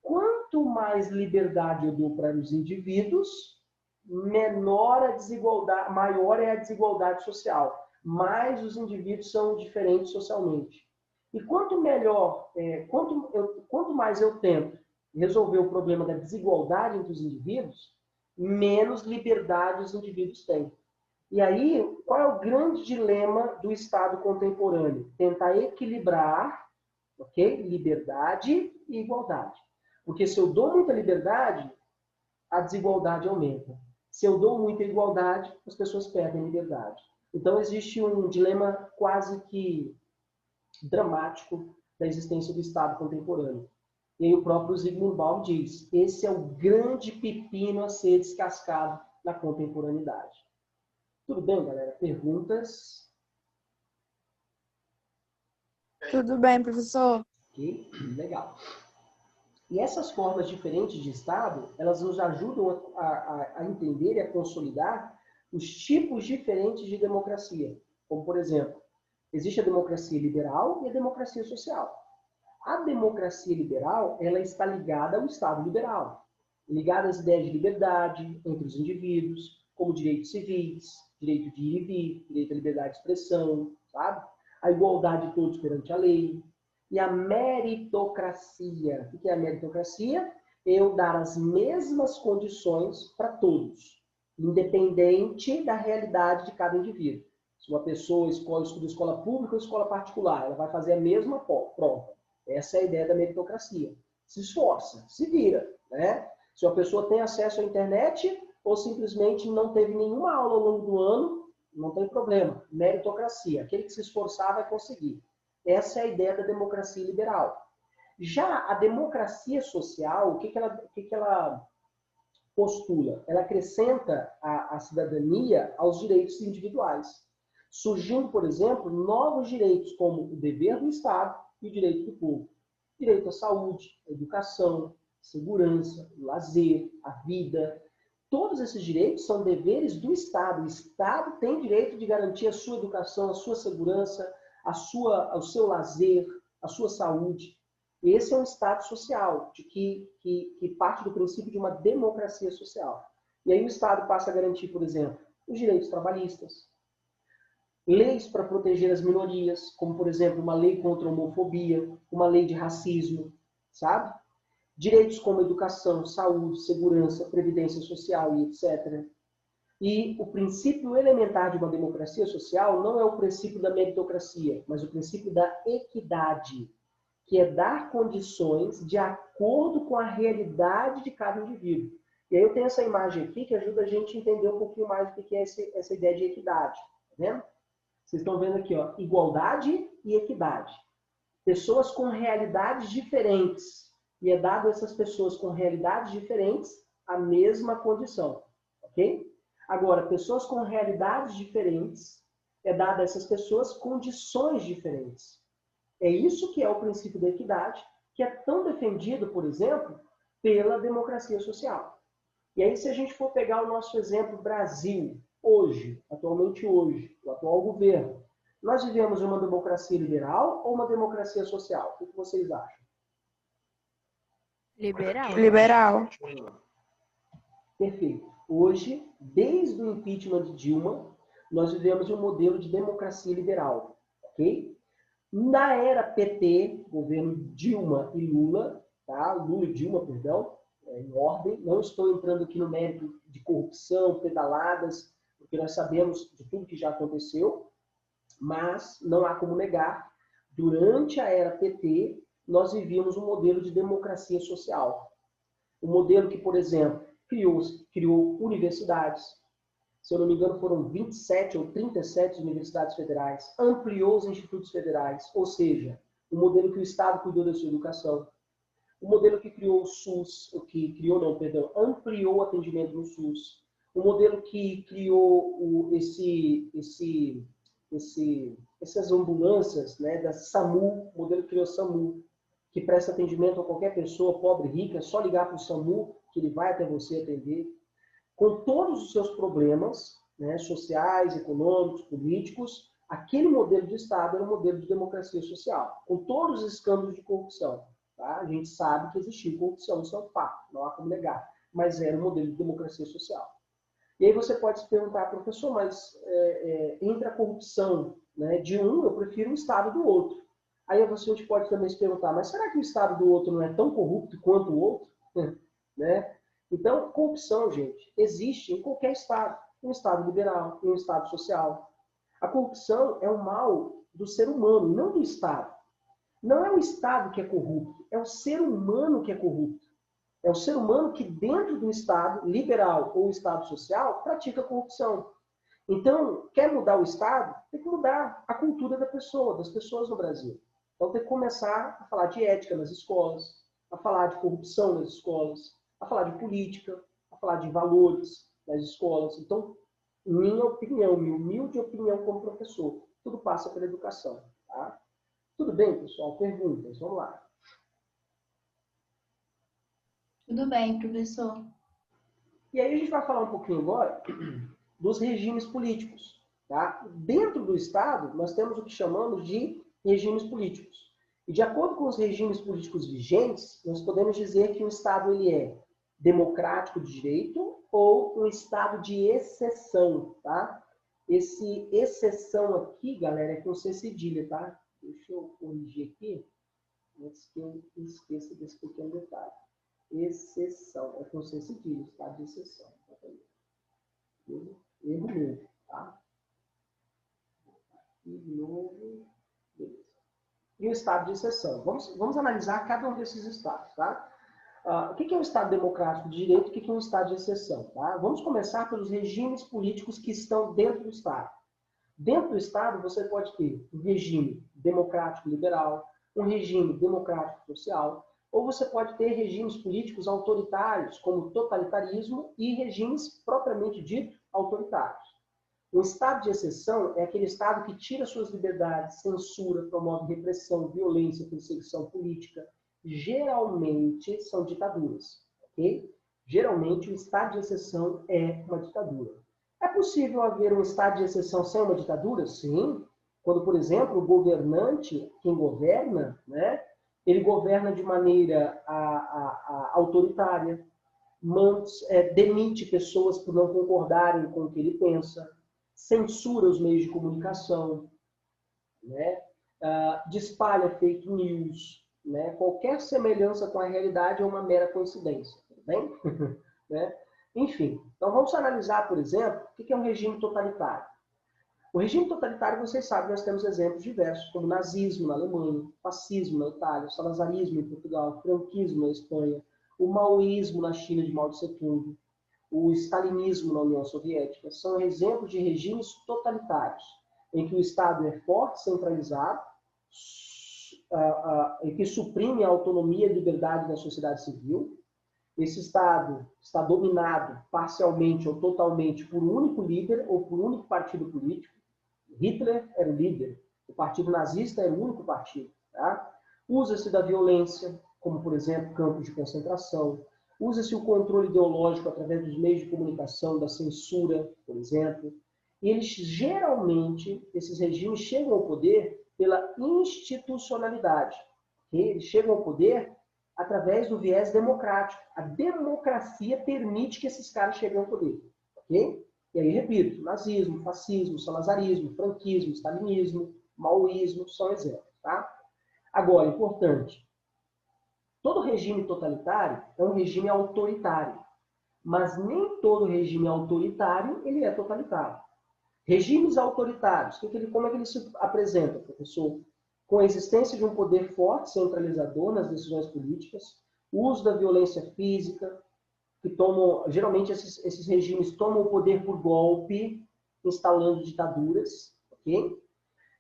Quanto mais liberdade eu dou para os indivíduos, menor a desigualdade, maior é a desigualdade social. Mais os indivíduos são diferentes socialmente. E quanto mais eu tento resolver o problema da desigualdade entre os indivíduos, menos liberdade os indivíduos têm. E aí, qual é o grande dilema do Estado contemporâneo? Tentar equilibrar, ok? Liberdade e igualdade. Porque se eu dou muita liberdade, a desigualdade aumenta. Se eu dou muita igualdade, as pessoas perdem liberdade. Então, existe um dilema quase que dramático da existência do Estado contemporâneo. E aí o próprio Zygmunt Bauman diz, esse é o grande pepino a ser descascado na contemporaneidade. Tudo bem, galera? Perguntas? Tudo bem, professor. Ok, legal. E essas formas diferentes de Estado, elas nos ajudam a entender e a consolidar os tipos diferentes de democracia. Como, por exemplo, existe a democracia liberal e a democracia social. A democracia liberal, ela está ligada ao Estado liberal, ligada às ideias de liberdade entre os indivíduos, como direitos civis, direito de ir e vir, direito à liberdade de expressão, sabe? A igualdade de todos perante a lei. E a meritocracia. O que é a meritocracia? Eu dar as mesmas condições para todos, independente da realidade de cada indivíduo. Se uma pessoa estuda escola pública ou escola particular, ela vai fazer a mesma prova. Essa é a ideia da meritocracia. Se esforça, se vira, né? Se uma pessoa tem acesso à internet ou simplesmente não teve nenhuma aula ao longo do ano, não tem problema. Meritocracia. Aquele que se esforçar vai conseguir. Essa é a ideia da democracia liberal. Já a democracia social, o que ela postula? Ela acrescenta a cidadania aos direitos individuais. Surgindo, por exemplo, novos direitos como o dever do Estado e o direito do povo. Direito à saúde, à educação, segurança, lazer, à vida. Todos esses direitos são deveres do Estado. O Estado tem direito de garantir a sua educação, a sua segurança, o seu lazer, a sua saúde. Esse é um Estado social, que parte do princípio de uma democracia social. E aí o Estado passa a garantir, por exemplo, os direitos trabalhistas, leis para proteger as minorias, como, por exemplo, uma lei contra a homofobia, uma lei de racismo, sabe? Direitos como educação, saúde, segurança, previdência social e etc. E o princípio elementar de uma democracia social não é o princípio da meritocracia, mas o princípio da equidade, que é dar condições de acordo com a realidade de cada indivíduo. E aí eu tenho essa imagem aqui que ajuda a gente a entender um pouquinho mais o que é essa ideia de equidade. Tá vendo? Vocês estão vendo aqui, ó, igualdade e equidade. Pessoas com realidades diferentes, e é dado a essas pessoas com realidades diferentes a mesma condição, ok? Agora, pessoas com realidades diferentes, é dado a essas pessoas condições diferentes. É isso que é o princípio da equidade, que é tão defendido, por exemplo, pela democracia social. E aí, se a gente for pegar o nosso exemplo Brasil, hoje, atualmente hoje, o atual governo, nós vivemos uma democracia liberal ou uma democracia social? O que vocês acham? Liberal. Liberal. Perfeito. Hoje, desde o impeachment de Dilma, nós vivemos um modelo de democracia liberal, ok? Na era PT, governo Dilma e Lula, tá? Lula e Dilma, perdão, em ordem. Não estou entrando aqui no mérito de corrupção, pedaladas, porque nós sabemos de tudo que já aconteceu, mas não há como negar, durante a era PT, nós vivíamos um modelo de democracia social. Um modelo que, por exemplo, criou universidades. Se eu não me engano, foram 27 ou 37 universidades federais. Ampliou os institutos federais. Ou seja, o modelo que o Estado cuidou da sua educação. O modelo que criou o SUS, ampliou o atendimento no SUS. O modelo que criou essas ambulâncias, né, da SAMU, o modelo que criou o SAMU, que presta atendimento a qualquer pessoa, pobre, rica, é só ligar para o SAMU, que ele vai até você atender. Com todos os seus problemas, né, sociais, econômicos, políticos, aquele modelo de Estado era um modelo de democracia social, com todos os escândalos de corrupção. Tá? A gente sabe que existia corrupção, isso é um fato, não há como negar, mas era um modelo de democracia social. E aí você pode se perguntar, professor, mas entre a corrupção, né, de um, eu prefiro o Estado do outro. Aí a gente pode também se perguntar, mas será que o Estado do outro não é tão corrupto quanto o outro? Né? Então, corrupção, gente, existe em qualquer Estado. Em um Estado liberal, em um Estado social. A corrupção é o mal do ser humano, não do Estado. Não é o Estado que é corrupto, é o ser humano que é corrupto. É o ser humano que, dentro do Estado liberal ou Estado social, pratica corrupção. Então, quer mudar o Estado? Tem que mudar a cultura da pessoa, das pessoas no Brasil. Então, tem que começar a falar de ética nas escolas, a falar de corrupção nas escolas, a falar de política, a falar de valores nas escolas. Então, minha opinião, minha humilde opinião como professor, tudo passa pela educação. Tá? Tudo bem, pessoal? Perguntas? Vamos lá. Tudo bem, professor. E aí a gente vai falar um pouquinho agora dos regimes políticos. Tá? Dentro do Estado, nós temos o que chamamos de regimes políticos. E de acordo com os regimes políticos vigentes, nós podemos dizer que o Estado ele é democrático de direito ou um Estado de exceção. Tá? Esse exceção aqui, galera, é com C cedilha, tá? Deixa eu corrigir aqui, antes que eu esqueça desse pequeno detalhe. Exceção, é com C cedilha, Estado de exceção. Erro meu, tá? E de novo, beleza. E o estado de exceção. Vamos analisar cada um desses estados, tá? O que é um estado democrático de direito e o que é um estado de exceção, tá? Vamos começar pelos regimes políticos que estão dentro do estado. Dentro do estado, você pode ter um regime democrático liberal, um regime democrático social, ou você pode ter regimes políticos autoritários, como totalitarismo, e regimes propriamente dito autoritários. Um estado de exceção é aquele estado que tira suas liberdades, censura, promove repressão, violência, perseguição política. Geralmente são ditaduras, ok? Geralmente o estado de exceção é uma ditadura. É possível haver um estado de exceção sem uma ditadura? Sim. Quando, por exemplo, o governante, quem governa, né, ele governa de maneira autoritária, demite pessoas por não concordarem com o que ele pensa, censura os meios de comunicação, né? Espalha fake news, né? Qualquer semelhança com a realidade é uma mera coincidência, tudo bem? Né? Enfim, então vamos analisar, por exemplo, o que é um regime totalitário. O regime totalitário, vocês sabem, nós temos exemplos diversos, como nazismo na Alemanha, fascismo na Itália, salazarismo em Portugal, franquismo na Espanha, o maoísmo na China de Mao Tse-tung, o stalinismo na União Soviética. São exemplos de regimes totalitários, em que o Estado é forte, centralizado, em que suprime a autonomia e liberdade da sociedade civil. Esse Estado está dominado parcialmente ou totalmente por um único líder ou por um único partido político. Hitler era o líder, o partido nazista era o único partido. Tá? Usa-se da violência, como, por exemplo, campos de concentração. Usa-se o controle ideológico através dos meios de comunicação, da censura, por exemplo. E eles, geralmente, esses regimes chegam ao poder pela institucionalidade. Okay? Eles chegam ao poder através do viés democrático. A democracia permite que esses caras cheguem ao poder. Okay? E aí, repito, nazismo, fascismo, salazarismo, franquismo, stalinismo, maoísmo, são exemplos. Tá? Agora, importante, todo regime totalitário é um regime autoritário, mas nem todo regime autoritário ele é totalitário. Regimes autoritários, como é que eles se apresentam, professor? Com a existência de um poder forte, centralizador nas decisões políticas, o uso da violência física, que tomam, geralmente esses regimes tomam o poder por golpe, instalando ditaduras, ok?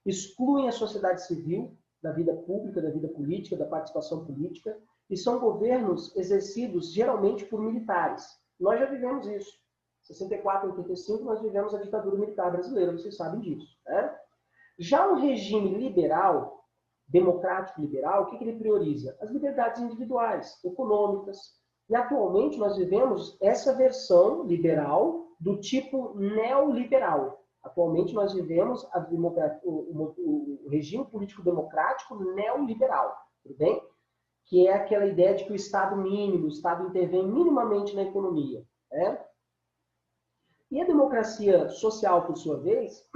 Excluem a sociedade civil da vida pública, da vida política, da participação política, e são governos exercidos geralmente por militares. Nós já vivemos isso. Em 64 e 85, nós vivemos a ditadura militar brasileira, vocês sabem disso. Né? Já um regime liberal, democrático liberal, o que ele prioriza? As liberdades individuais, econômicas. E atualmente nós vivemos essa versão liberal do tipo neoliberal. Atualmente nós vivemos o regime político democrático neoliberal, tudo bem? Que é aquela ideia de que o Estado mínimo, o Estado intervém minimamente na economia. Né? E a democracia social, por sua vez,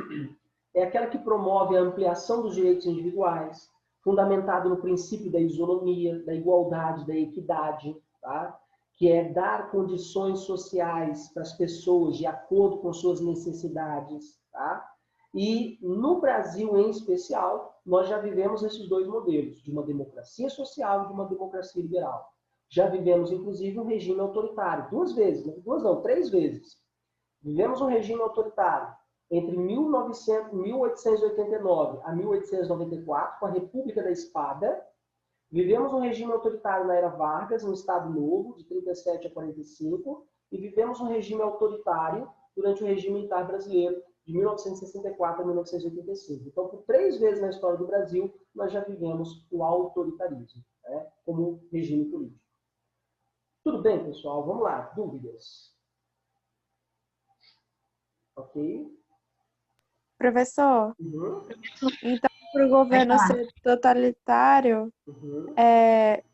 é aquela que promove a ampliação dos direitos individuais, fundamentado no princípio da isonomia, da igualdade, da equidade, tá? Que é dar condições sociais para as pessoas de acordo com suas necessidades. Tá? E no Brasil, em especial, nós já vivemos esses dois modelos, de uma democracia social e de uma democracia liberal. Já vivemos, inclusive, um regime autoritário, 2 vezes, não, 3 vezes. Vivemos um regime autoritário entre 1889 a 1894, com a República da Espada. Vivemos um regime autoritário na Era Vargas, no Estado Novo, de 37 a 45. E vivemos um regime autoritário durante o regime militar brasileiro, de 1964 a 1985. Então, por 3 vezes na história do Brasil, nós já vivemos o autoritarismo, né, como regime político. Tudo bem, pessoal? Vamos lá. Dúvidas? Ok? Professor, Uhum. então, para o governo ser totalitário,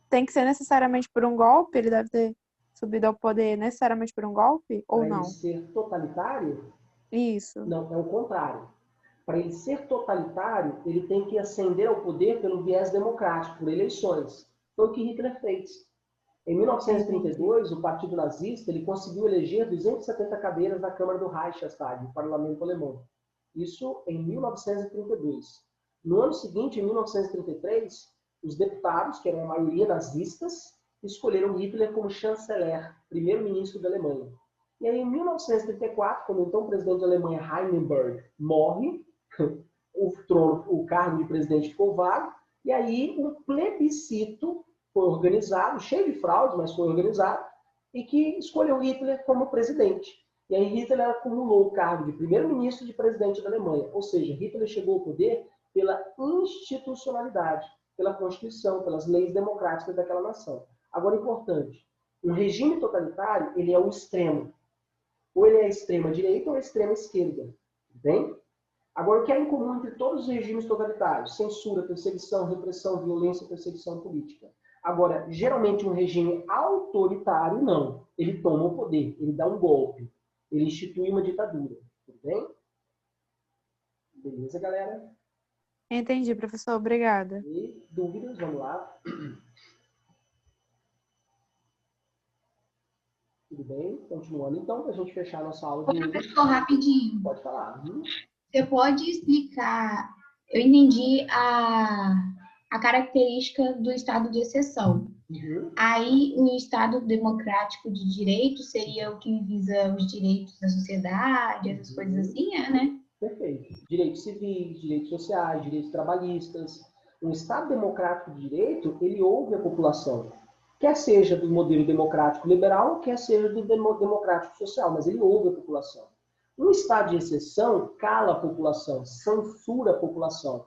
tem que ser necessariamente por um golpe? Ele deve ter subido ao poder necessariamente por um golpe? Ou não? Para ele ser totalitário? Isso. Não, é o contrário. Para ele ser totalitário, ele tem que ascender ao poder pelo viés democrático, por eleições. Foi o que Hitler fez. Em 1932, o Partido Nazista ele conseguiu eleger 270 cadeiras na Câmara do Reichstag, no parlamento alemão. Isso em 1932. No ano seguinte, em 1933, os deputados, que eram a maioria nazistas, escolheram Hitler como chanceler, primeiro-ministro da Alemanha. E aí, em 1934, quando o então presidente da Alemanha, Hindenburg, morre, o cargo de presidente ficou vago, e aí um plebiscito foi organizado, cheio de fraude, mas foi organizado, e que escolheu Hitler como presidente. E aí Hitler acumulou o cargo de primeiro-ministro e de presidente da Alemanha. Ou seja, Hitler chegou ao poder pela institucionalidade, pela Constituição, pelas leis democráticas daquela nação. Agora, importante, um regime totalitário, ele é o extremo. Ou ele é a extrema-direita ou a extrema-esquerda. Bem? Agora, o que é em comum entre todos os regimes totalitários? Censura, perseguição, repressão, violência, perseguição política. Agora, geralmente um regime autoritário, não. Ele toma o poder, ele dá um golpe, ele institui uma ditadura. Tudo bem? Beleza, galera? Entendi, professor. Obrigada. E dúvidas? Vamos lá. Tudo bem? Continuando, então, para a gente fechar a nossa aula de hoje. Professor, rapidinho. Pode falar. Você pode explicar... Eu entendi a característica do estado de exceção. Uhum. Aí, o Estado democrático de direito seria o que visa os direitos da sociedade, essas coisas assim, né? Perfeito. Direitos civis, direitos sociais, direitos trabalhistas. Um Estado democrático de direito, ele ouve a população. Quer seja do modelo democrático liberal, quer seja do democrático social, mas ele ouve a população. Um Estado de exceção cala a população, censura a população.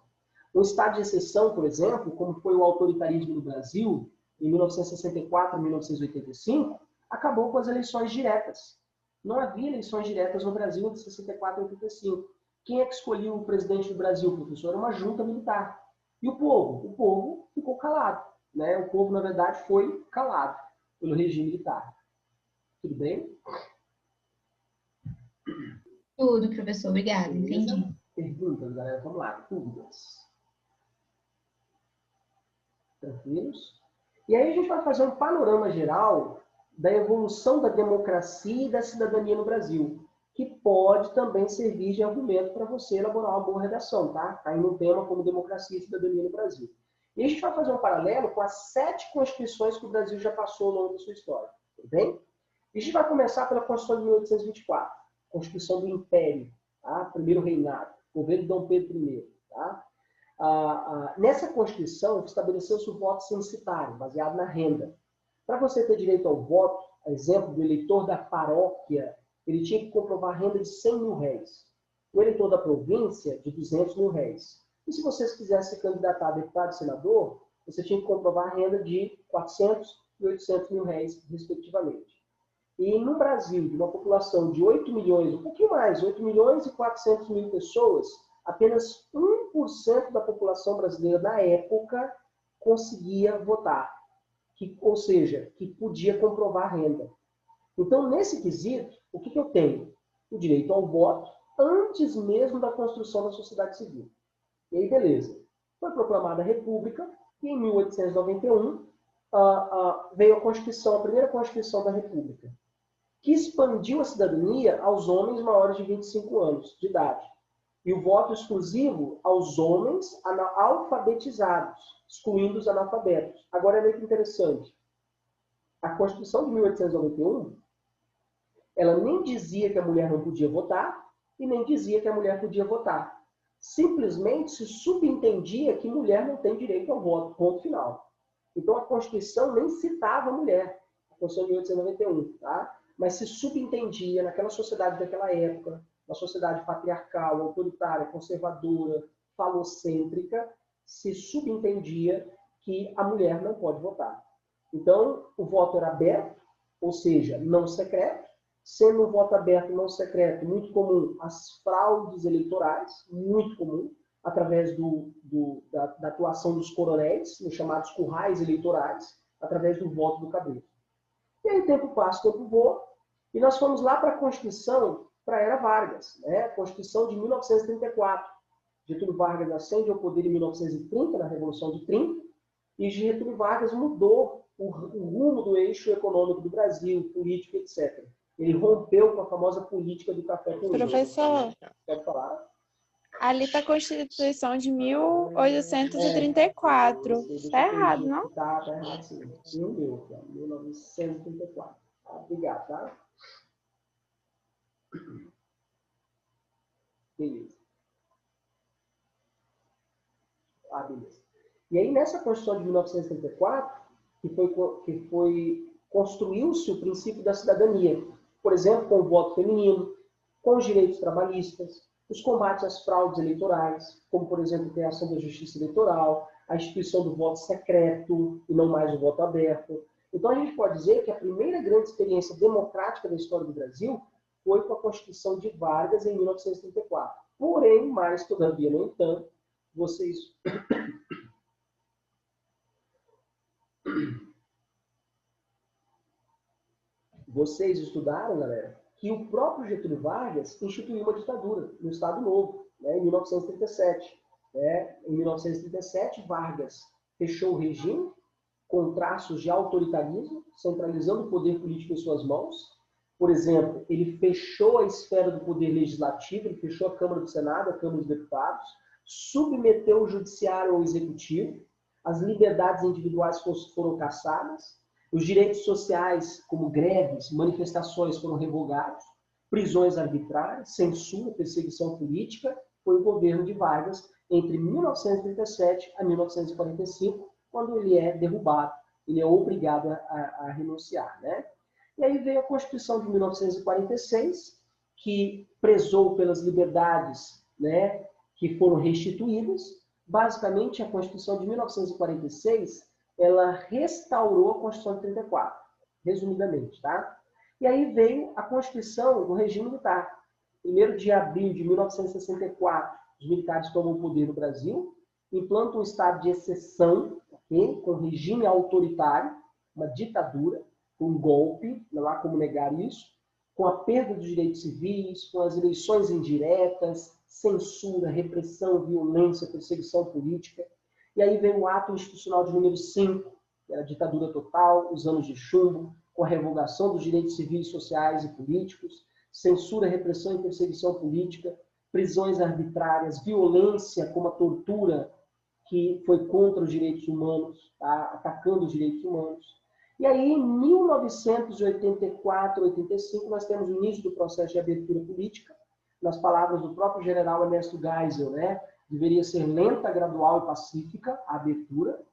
Um Estado de exceção, por exemplo, como foi o autoritarismo no Brasil, em 1964 e 1985, acabou com as eleições diretas. Não havia eleições diretas no Brasil entre 64 e 85. Quem é que escolheu o presidente do Brasil, professor? Era uma junta militar. E o povo? O povo ficou calado. Né? O povo, na verdade, foi calado pelo regime militar. Tudo bem? Tudo, professor. Obrigada. Beleza? Entendi. Perguntas, galera? Vamos lá. Dúvidas? Tranquilos? E aí a gente vai fazer um panorama geral da evolução da democracia e da cidadania no Brasil, que pode também servir de argumento para você elaborar uma boa redação, tá? Caindo um tema como democracia e cidadania no Brasil. E a gente vai fazer um paralelo com as 7 constituições que o Brasil já passou ao longo da sua história, tudo bem? E a gente vai começar pela Constituição de 1824, Constituição do Império, tá? Primeiro reinado, governo de Dom Pedro I, tá? Nessa Constituição, estabeleceu-se o voto censitário, baseado na renda. Para você ter direito ao voto, a exemplo do eleitor da paróquia, ele tinha que comprovar a renda de 100 mil réis. O eleitor da província, de 200 mil réis. E se você quisesse se candidatar a deputado e senador, você tinha que comprovar a renda de 400 e 800 mil réis, respectivamente. E no Brasil, de uma população de 8 milhões, um pouquinho mais, 8 milhões e 400 mil pessoas, apenas 1% da população brasileira na época conseguia votar. Ou seja, que podia comprovar a renda. Então, nesse quesito, o que eu tenho? O direito ao voto antes mesmo da construção da sociedade civil. E aí, beleza. Foi proclamada a República e em 1891 veio a Constituição, a primeira Constituição da República, que expandiu a cidadania aos homens maiores de 25 anos de idade. E o voto exclusivo aos homens alfabetizados, excluindo os analfabetos. Agora é muito interessante. A Constituição de 1891, ela nem dizia que a mulher não podia votar e nem dizia que a mulher podia votar. Simplesmente se subentendia que mulher não tem direito ao voto, ponto final. Então a Constituição nem citava a mulher, a Constituição de 1891, tá? Mas se subentendia naquela sociedade daquela época, uma sociedade patriarcal, autoritária, conservadora, falocêntrica, se subentendia que a mulher não pode votar. Então, o voto era aberto, ou seja, não secreto. Sendo o voto aberto e não secreto, muito comum as fraudes eleitorais, muito comum, através da atuação dos coronéis, nos chamados currais eleitorais, através do voto do cabresto. E aí, tempo passa, tempo voa, e nós fomos lá para a Constituição, para a Era Vargas, né? A Constituição de 1934. Getúlio Vargas ascende ao poder em 1930, na Revolução de 30, e Getúlio Vargas mudou o rumo do eixo econômico do Brasil, político, etc. Ele rompeu com a famosa política do café com leite. Professor, Pode falar? ali está a Constituição de 1834. Está errado, não? Tá errado sim. Não deu, 1934. Obrigado, tá? Beleza. Beleza. E aí, nessa Constituição de 1934, construiu-se o princípio da cidadania. Por exemplo, com o voto feminino, com os direitos trabalhistas, os combates às fraudes eleitorais, como, por exemplo, a criação da justiça eleitoral, a instituição do voto secreto e não mais o voto aberto. Então, a gente pode dizer que a primeira grande experiência democrática da história do Brasil foi com a Constituição de Vargas em 1934. Porém, mais todavia, no entanto, vocês estudaram, galera, que o próprio Getúlio Vargas instituiu uma ditadura no Estado Novo, né, em 1937. Em 1937, Vargas fechou o regime com traços de autoritarismo, centralizando o poder político em suas mãos. Por exemplo, ele fechou a esfera do poder legislativo, ele fechou a Câmara do Senado, a Câmara dos Deputados, submeteu o judiciário ao executivo, as liberdades individuais foram cassadas, os direitos sociais, como greves, manifestações, foram revogados, prisões arbitrárias, censura, perseguição política, foi o governo de Vargas entre 1937 a 1945, quando ele é derrubado, ele é obrigado a renunciar, né? E aí veio a Constituição de 1946, que prezou pelas liberdades, né, que foram restituídas. Basicamente, a Constituição de 1946, ela restaurou a Constituição de 34, resumidamente, tá? E aí veio a Constituição do regime militar. 1º de abril de 1964, os militares tomam o poder no Brasil, implantam um estado de exceção, okay, com regime autoritário, uma ditadura, um golpe, não há como negar isso, com a perda dos direitos civis, com as eleições indiretas, censura, repressão, violência, perseguição política. E aí vem o ato institucional de número 5, que era a ditadura total, os anos de chumbo, com a revogação dos direitos civis, sociais e políticos, censura, repressão e perseguição política, prisões arbitrárias, violência como a tortura, que foi contra os direitos humanos, tá? Atacando os direitos humanos. E aí, em 1984, 85, nós temos o início do processo de abertura política, nas palavras do próprio general Ernesto Geisel, né? Deveria ser lenta, gradual e pacífica a abertura,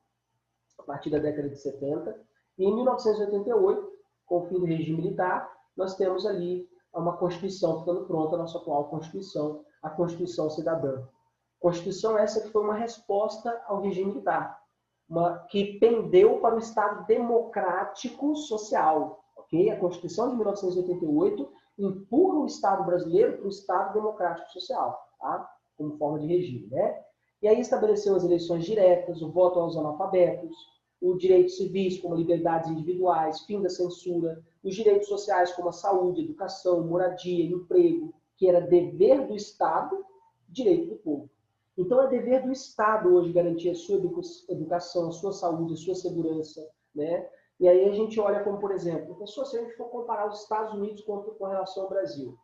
a partir da década de 70. E em 1988, com o fim do regime militar, nós temos ali uma Constituição ficando pronta, a nossa atual Constituição, a Constituição Cidadã. Constituição essa que foi uma resposta ao regime militar, que pendeu para o Estado democrático social. Okay? A Constituição de 1988 empurra o Estado brasileiro para o Estado democrático social, tá? Como forma de regime. Né? E aí estabeleceu as eleições diretas, o voto aos analfabetos, os direitos civis, como liberdades individuais, fim da censura, os direitos sociais, como a saúde, educação, moradia, emprego, que era dever do Estado, direito do povo. Então, é dever do Estado hoje garantir a sua educação, a sua saúde, a sua segurança, né? E aí a gente olha como, por exemplo, pessoal, se a gente for comparar os Estados Unidos com relação ao Brasil,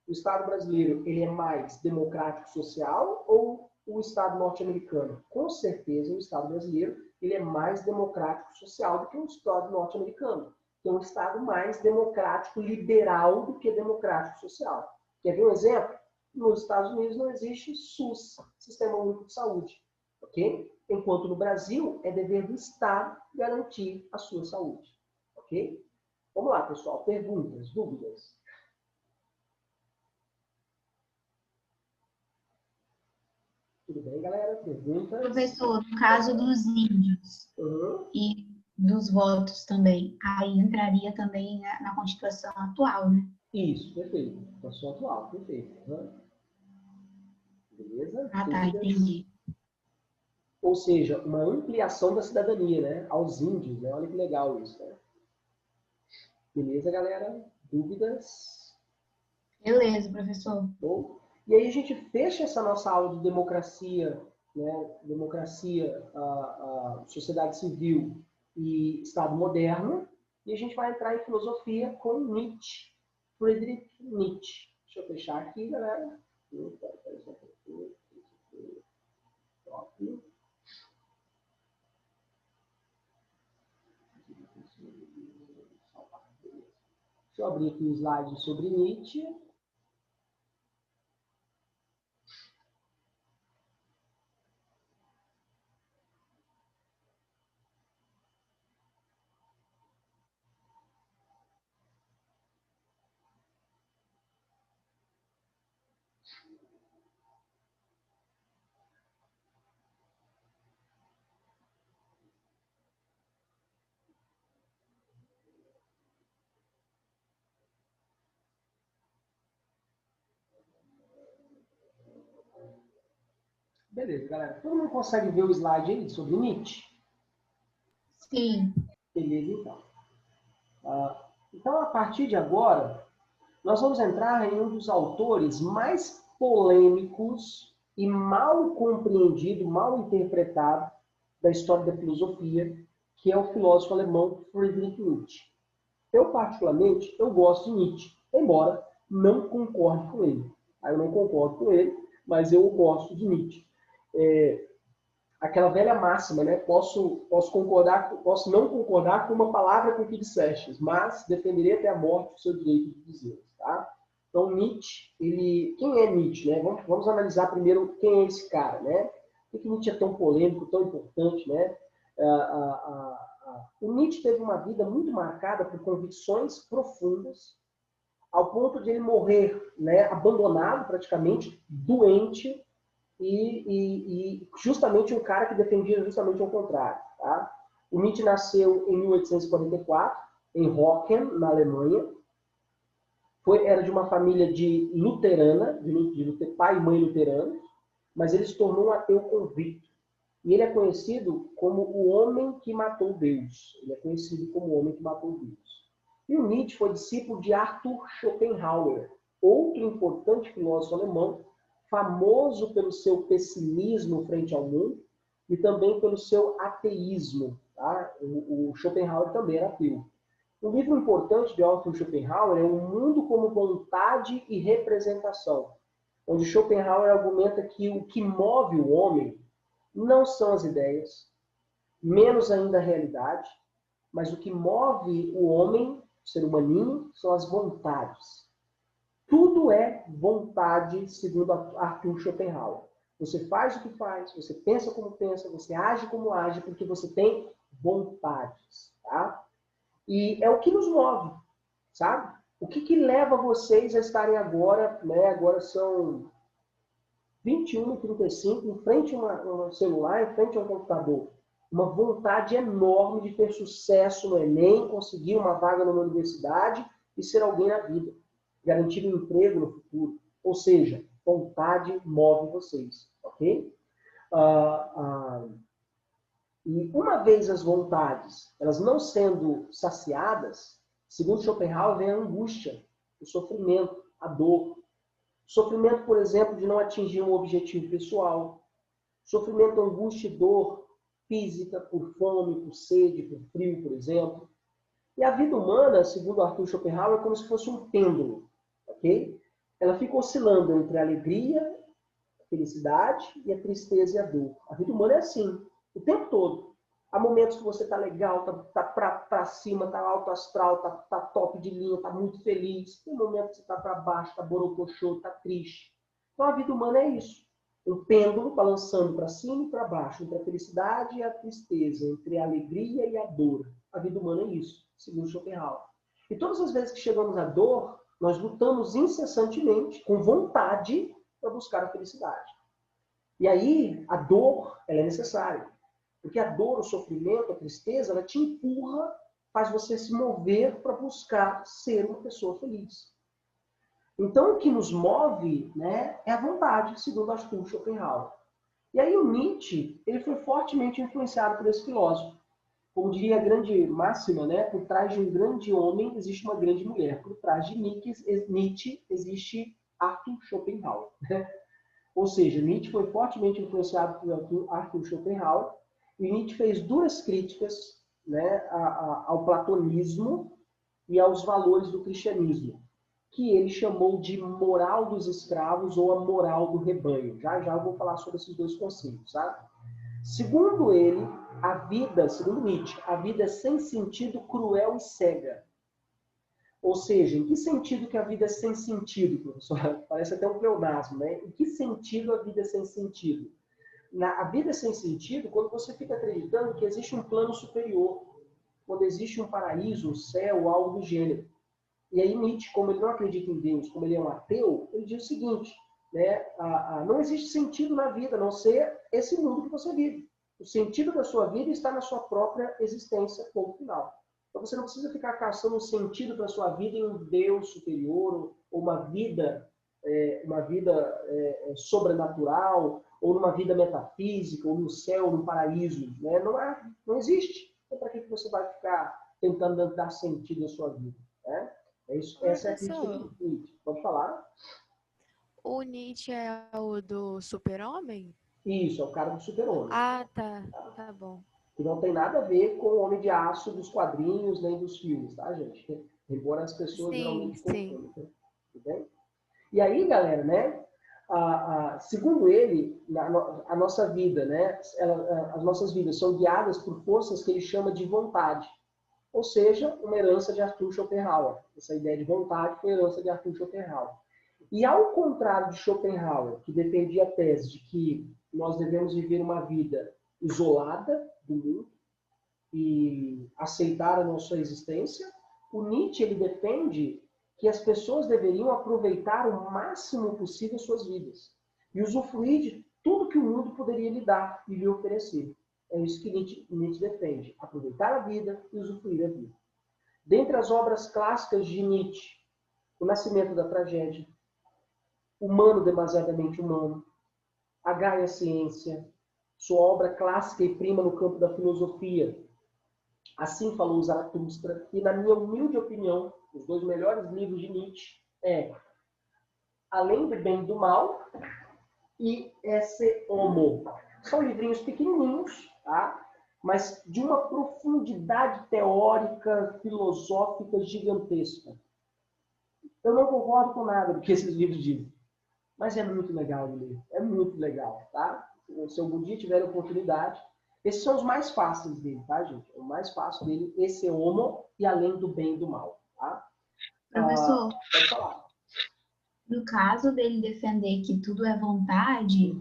o Estado brasileiro, ele é mais democrático social ou o Estado norte-americano? Com certeza, o Estado brasileiro, ele é mais democrático social do que o Estado norte-americano, que é um Estado mais democrático liberal do que democrático social. Quer ver um exemplo? Nos Estados Unidos não existe SUS, Sistema Único de Saúde, ok? Enquanto no Brasil é dever do Estado garantir a sua saúde, ok? Vamos lá, pessoal. Perguntas, dúvidas? Tudo bem, galera? Perguntas? Professor, no caso dos índios e dos votos também, aí entraria também na Constituição atual, né? Isso, perfeito. Constituição atual, perfeito. Beleza? Ah, tá, entendi. Ou seja, uma ampliação da cidadania, né? Aos índios, né? Olha que legal isso, né? Beleza, galera? Dúvidas? Beleza, professor. Bom. E aí a gente fecha essa nossa aula de democracia, né? Democracia, sociedade civil e Estado moderno, e a gente vai entrar em filosofia com Nietzsche, Friedrich Nietzsche. Deixa eu fechar aqui, galera. Top. Deixa eu abrir aqui o slide sobre Nietzsche. Beleza, galera. Todo mundo consegue ver o slide aí sobre Nietzsche? Sim. Beleza, então. Então, a partir de agora, nós vamos entrar em um dos autores mais polêmicos e mal compreendido, mal interpretado da história da filosofia, que é o filósofo alemão Friedrich Nietzsche. Eu, particularmente, eu gosto de Nietzsche, embora não concorde com ele. Eu não concordo com ele, mas eu gosto de Nietzsche. Aquela velha máxima, né? Posso não concordar com uma palavra com que dissestes, mas defenderei até a morte o seu direito de dizer, tá? Então, Nietzsche, quem é Nietzsche, né? Vamos analisar primeiro quem é esse cara, né? Por que Nietzsche é tão polêmico, tão importante, né? O Nietzsche teve uma vida muito marcada por convicções profundas, ao ponto de ele morrer, né, abandonado praticamente, doente, e justamente um cara que defendia justamente o contrário. Tá? O Nietzsche nasceu em 1844, em Hocken, na Alemanha. Era de uma família de luterana, de pai e mãe luteranos, mas ele se tornou um ateu convicto. E ele é conhecido como o homem que matou Deus. Ele é conhecido como o homem que matou Deus. E o Nietzsche foi discípulo de Arthur Schopenhauer, outro importante filósofo alemão, famoso pelo seu pessimismo frente ao mundo e também pelo seu ateísmo. Tá? O Schopenhauer também era ateu. Um livro importante de Arthur Schopenhauer é O Mundo como Vontade e Representação, onde Schopenhauer argumenta que o que move o homem não são as ideias, menos ainda a realidade, mas o que move o homem, o ser humaninho, são as vontades. Tudo é vontade, segundo Arthur Schopenhauer. Você faz o que faz, você pensa como pensa, você age como age, porque você tem vontades. Tá? E é o que nos move, sabe? O que leva vocês a estarem agora, né? Agora são 21h35, em frente a um celular, em frente a um computador. Uma vontade enorme de ter sucesso no Enem, conseguir uma vaga numa universidade e ser alguém na vida. Garantir um emprego no futuro. Ou seja, vontade move vocês. Ok? E uma vez as vontades, elas não sendo saciadas, segundo Schopenhauer, vem a angústia, o sofrimento, a dor. Sofrimento, por exemplo, de não atingir um objetivo pessoal. Sofrimento, angústia e dor física, por fome, por sede, por frio, por exemplo. E a vida humana, segundo Arthur Schopenhauer, é como se fosse um pêndulo. Okay? Ela fica oscilando entre a alegria, a felicidade e a tristeza e a dor. A vida humana é assim, o tempo todo. Há momentos que você está legal, tá para cima, tá alto astral, tá top de linha, tá muito feliz. Tem momentos que você está para baixo, tá borocochô, tá triste. Então a vida humana é isso. Um pêndulo balançando para cima e para baixo, entre a felicidade e a tristeza, entre a alegria e a dor. A vida humana é isso, segundo Schopenhauer. E todas as vezes que chegamos à dor, nós lutamos incessantemente, com vontade, para buscar a felicidade. E aí, a dor, ela é necessária. Porque a dor, o sofrimento, a tristeza, ela te empurra, faz você se mover para buscar ser uma pessoa feliz. Então, o que nos move, né, é a vontade, segundo Arthur Schopenhauer. E aí o Nietzsche, ele foi fortemente influenciado por esse filósofo. Como diria a grande máxima, né, por trás de um grande homem existe uma grande mulher. Por trás de Nietzsche existe Arthur Schopenhauer. Né? Ou seja, Nietzsche foi fortemente influenciado por Arthur Schopenhauer. E Nietzsche fez duras críticas, né, ao platonismo e aos valores do cristianismo, que ele chamou de moral dos escravos ou a moral do rebanho. Já eu vou falar sobre esses dois conceitos. Tá? Segundo ele, a vida, segundo Nietzsche, a vida é sem sentido, cruel e cega. Ou seja, em que sentido que a vida é sem sentido, professor? Parece até um pleonasmo, né? Em que sentido a vida é sem sentido? A vida é sem sentido quando você fica acreditando que existe um plano superior, quando existe um paraíso, um céu, algo do gênero. E aí Nietzsche, como ele não acredita em Deus, como ele é um ateu, ele diz o seguinte, né? Não existe sentido na vida, a não ser esse mundo que você vive. O sentido da sua vida está na sua própria existência, ponto final. Então você não precisa ficar caçando um sentido para a sua vida em um Deus superior, ou uma vida sobrenatural, ou numa vida metafísica, ou no céu, no paraíso. Né? Não existe. Então para que você vai ficar tentando dar sentido à sua vida? Né? Essa é a crítica do Nietzsche. Pode falar? O Nietzsche é o do Super-Homem? Isso, é o cara do Super-Homem. Ah, tá bom. Que não tem nada a ver com o Homem de Aço dos quadrinhos nem dos filmes, tá, gente? Embora as pessoas geralmente confundam. Tudo bem? E aí, galera, né? Segundo ele, a nossa vida, né? As nossas vidas são guiadas por forças que ele chama de vontade. Ou seja, uma herança de Arthur Schopenhauer. Essa ideia de vontade foi herança de Arthur Schopenhauer. E ao contrário de Schopenhauer, que defendia a tese de que nós devemos viver uma vida isolada do mundo e aceitar a nossa existência, o Nietzsche ele defende que as pessoas deveriam aproveitar o máximo possível suas vidas e usufruir de tudo que o mundo poderia lhe dar e lhe oferecer. É isso que Nietzsche defende, aproveitar a vida e usufruir a vida. Dentre as obras clássicas de Nietzsche, O Nascimento da Tragédia, Humano Demasiadamente Humano, A Gaia Ciência, sua obra clássica e prima no campo da filosofia, Assim Falou Zaratustra, e na minha humilde opinião, os dois melhores livros de Nietzsche é Além do Bem e do Mal e Esse Homo. São livrinhos pequenininhos, tá? Mas de uma profundidade teórica, filosófica gigantesca. Eu não concordo com nada do que esses livros dizem, mas é muito legal de ler. É muito legal, tá? Se algum dia tiver a oportunidade. Esses são os mais fáceis dele, tá, gente? O mais fácil dele, Esse Homo e Além do Bem e do Mal, tá? Professor, Pode falar. no caso dele defender que tudo é vontade,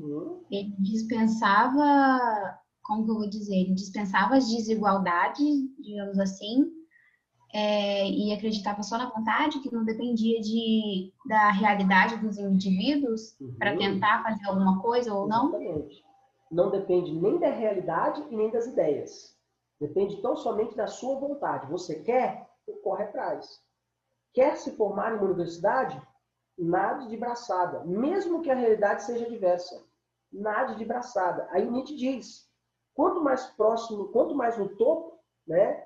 ele dispensava, como que eu vou dizer? Ele dispensava as desigualdades, digamos assim, e acreditava só na vontade, que não dependia da realidade dos indivíduos para tentar fazer alguma coisa ou não? Exatamente. Não depende nem da realidade e nem das ideias. Depende tão somente da sua vontade. Você quer? Corre atrás. Quer se formar em uma universidade? Nade de braçada. Mesmo que a realidade seja diversa. Nade de braçada. Aí Nietzsche diz, quanto mais próximo, quanto mais no topo, né,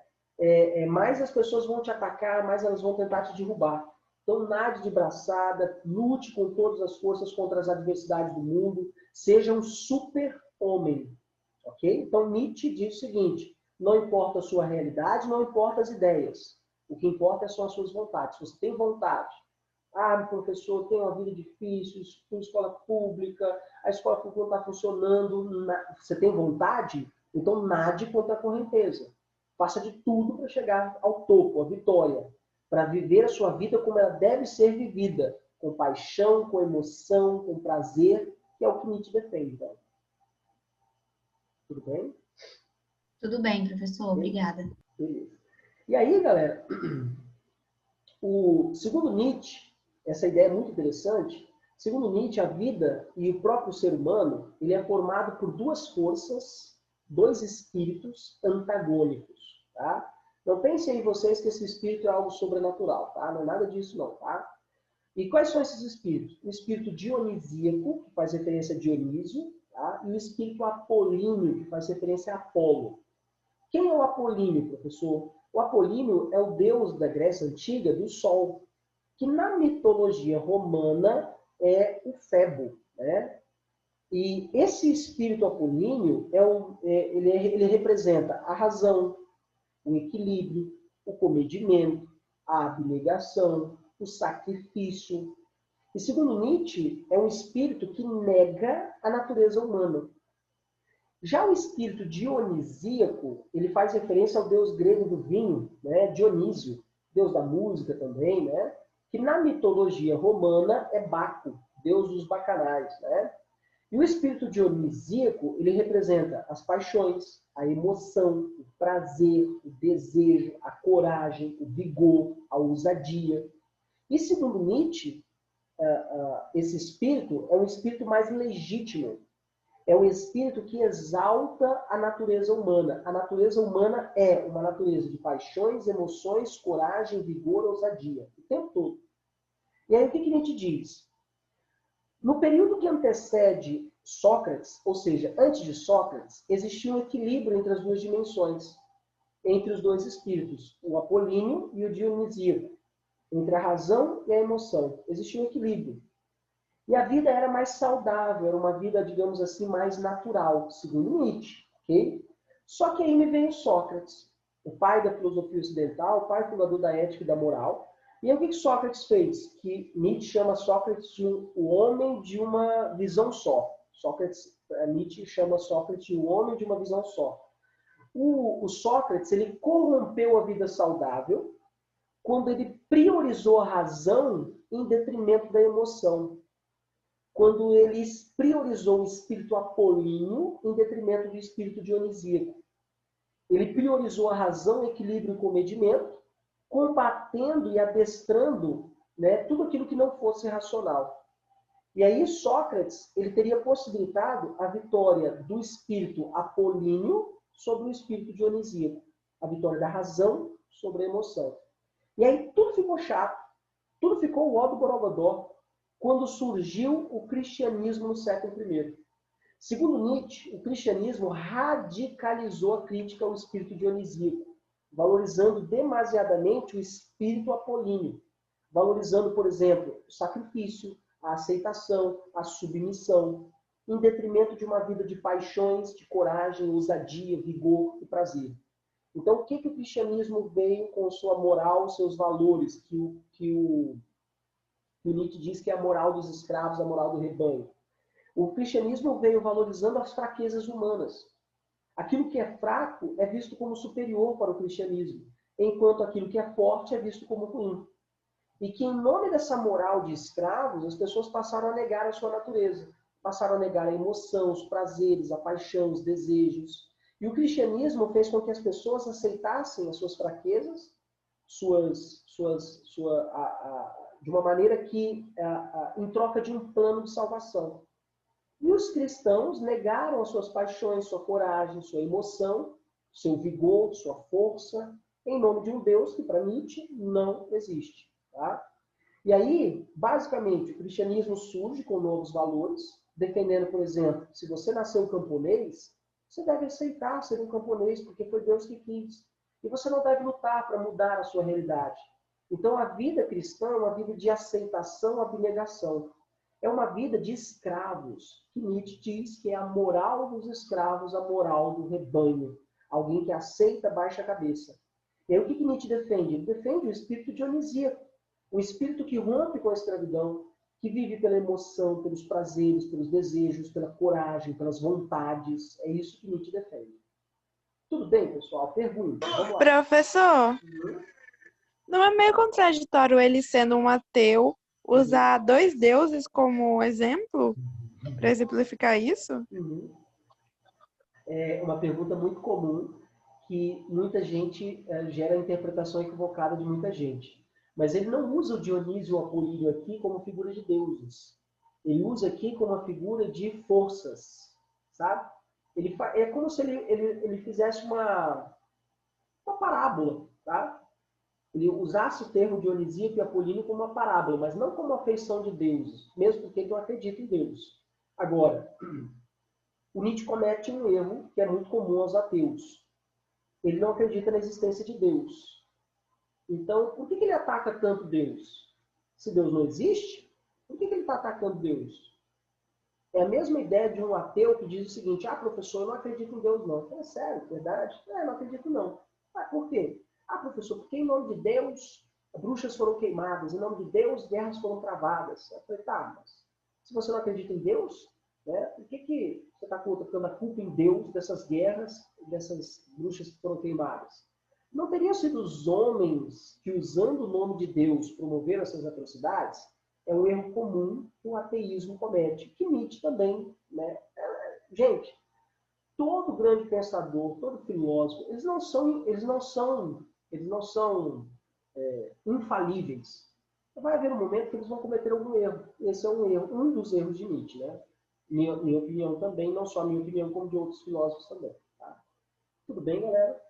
mais as pessoas vão te atacar, mais elas vão tentar te derrubar. Então, nade de braçada, lute com todas as forças contra as adversidades do mundo, seja um super-homem. Ok? Então, Nietzsche diz o seguinte, não importa a sua realidade, não importa as ideias. O que importa são as suas vontades. Se você tem vontade, professor, tem uma vida difícil, estudo escola pública, a escola pública não está funcionando, você tem vontade? Então, nade contra a correnteza. Faça de tudo para chegar ao topo, à vitória, para viver a sua vida como ela deve ser vivida, com paixão, com emoção, com prazer, que é o que Nietzsche defende. Então. Tudo bem? Tudo bem, professor. Obrigada. Beleza. E aí, galera, segundo Nietzsche, essa ideia é muito interessante. Segundo Nietzsche, a vida e o próprio ser humano, ele é formado por duas forças, dois espíritos antagônicos, tá? Não pensem aí vocês que esse espírito é algo sobrenatural, tá? Não é nada disso não, tá? E quais são esses espíritos? O espírito dionisíaco, que faz referência a Dionísio, tá? E o espírito apolíneo, que faz referência a Apolo. Quem é o Apolíneo, professor? O Apolíneo é o deus da Grécia Antiga do Sol, que na mitologia romana é o Febo, né? E esse espírito apolíneo ele representa a razão, o equilíbrio, o comedimento, a abnegação, o sacrifício. E segundo Nietzsche, é um espírito que nega a natureza humana. Já o espírito dionisíaco, ele faz referência ao deus grego do vinho, né? Dionísio, deus da música também, né? Que na mitologia romana é Baco, deus dos bacanais, né? E o espírito dionisíaco, ele representa as paixões, a emoção, o prazer, o desejo, a coragem, o vigor, a ousadia. E segundo Nietzsche, esse espírito é um espírito mais legítimo. É um espírito que exalta a natureza humana. A natureza humana é uma natureza de paixões, emoções, coragem, vigor, ousadia. O tempo todo. E aí o que Nietzsche diz? No período que antecede Sócrates, ou seja, antes de Sócrates, existia um equilíbrio entre as duas dimensões, entre os dois espíritos, o apolíneo e o dionisíaco, entre a razão e a emoção. Existia um equilíbrio. E a vida era mais saudável, era uma vida, digamos assim, mais natural, segundo Nietzsche. Okay? Só que aí me veio Sócrates, o pai da filosofia ocidental, o pai fundador da ética e da moral. E aí o que Sócrates fez? Que Nietzsche chama Sócrates de o homem de uma visão só. Nietzsche chama Sócrates de o homem de uma visão só. O Sócrates, ele corrompeu a vida saudável quando ele priorizou a razão em detrimento da emoção. Quando ele priorizou o espírito apolíneo em detrimento do espírito dionisíaco. Ele priorizou a razão, equilíbrio e comedimento, combatendo e adestrando, né, tudo aquilo que não fosse racional. E aí Sócrates ele teria possibilitado a vitória do espírito apolíneo sobre o espírito dionisíaco. A vitória da razão sobre a emoção. E aí tudo ficou chato. Tudo ficou o ó do Borogodó quando surgiu o cristianismo no século I. Segundo Nietzsche, o cristianismo radicalizou a crítica ao espírito dionisíaco, valorizando demasiadamente o espírito apolíneo, valorizando, por exemplo, o sacrifício, a aceitação, a submissão, em detrimento de uma vida de paixões, de coragem, ousadia, vigor e prazer. Então, o que o cristianismo veio com sua moral, seus valores, que o Nietzsche diz que é a moral dos escravos, a moral do rebanho? O cristianismo veio valorizando as fraquezas humanas. Aquilo que é fraco é visto como superior para o cristianismo, enquanto aquilo que é forte é visto como ruim. E que, em nome dessa moral de escravos, as pessoas passaram a negar a sua natureza, passaram a negar a emoção, os prazeres, a paixão, os desejos. E o cristianismo fez com que as pessoas aceitassem as suas fraquezas, de uma maneira que, em troca de um plano de salvação. E os cristãos negaram as suas paixões, sua coragem, sua emoção, seu vigor, sua força, em nome de um Deus que, para Nietzsche, não existe. Tá? E aí, basicamente, o cristianismo surge com novos valores, defendendo, por exemplo, se você nasceu camponês, você deve aceitar ser um camponês, porque foi Deus que quis. E você não deve lutar para mudar a sua realidade. Então, a vida cristã é uma vida de aceitação, abnegação. É uma vida de escravos, que Nietzsche diz que é a moral dos escravos, a moral do rebanho. Alguém que aceita, baixa a cabeça. E aí o que Nietzsche defende? Ele defende o espírito dionisíaco, um espírito que rompe com a escravidão, que vive pela emoção, pelos prazeres, pelos desejos, pela coragem, pelas vontades. É isso que Nietzsche defende. Tudo bem, pessoal? Pergunta. Vamos lá. Professor, não é meio contraditório ele, sendo um ateu, usar dois deuses como exemplo para exemplificar isso? É uma pergunta muito comum que muita gente gera a interpretação equivocada de muita gente. Mas ele não usa o Dionísio ou Apolíneo aqui como figura de deuses. Ele usa aqui como uma figura de forças, sabe? É como se ele fizesse uma parábola, tá? Ele usasse o termo dionisíaco e apolíneo como uma parábola, mas não como uma feição de deuses, mesmo porque ele não acredita em Deus. Agora, o Nietzsche comete um erro que é muito comum aos ateus. Ele não acredita na existência de Deus. Então, por que ele ataca tanto Deus? Se Deus não existe, por que ele está atacando Deus? É a mesma ideia de um ateu que diz o seguinte: professor, eu não acredito em Deus, não. É sério, verdade? Não acredito, não. Por quê? Professor, porque em nome de Deus, bruxas foram queimadas, em nome de Deus, guerras foram travadas. Eu falei, mas se você não acredita em Deus, né, por que você está colocando a culpa em Deus dessas guerras, dessas bruxas que foram queimadas? Não teriam sido os homens que, usando o nome de Deus, promoveram essas atrocidades? É um erro comum que o ateísmo comete, que Nietzsche também, né? Gente, todo grande pensador, todo filósofo, eles não são infalíveis. Vai haver um momento que eles vão cometer algum erro. Esse é um erro, um dos erros de Nietzsche, né? Minha opinião também, não só a minha opinião, como de outros filósofos também. Tá? Tudo bem, galera?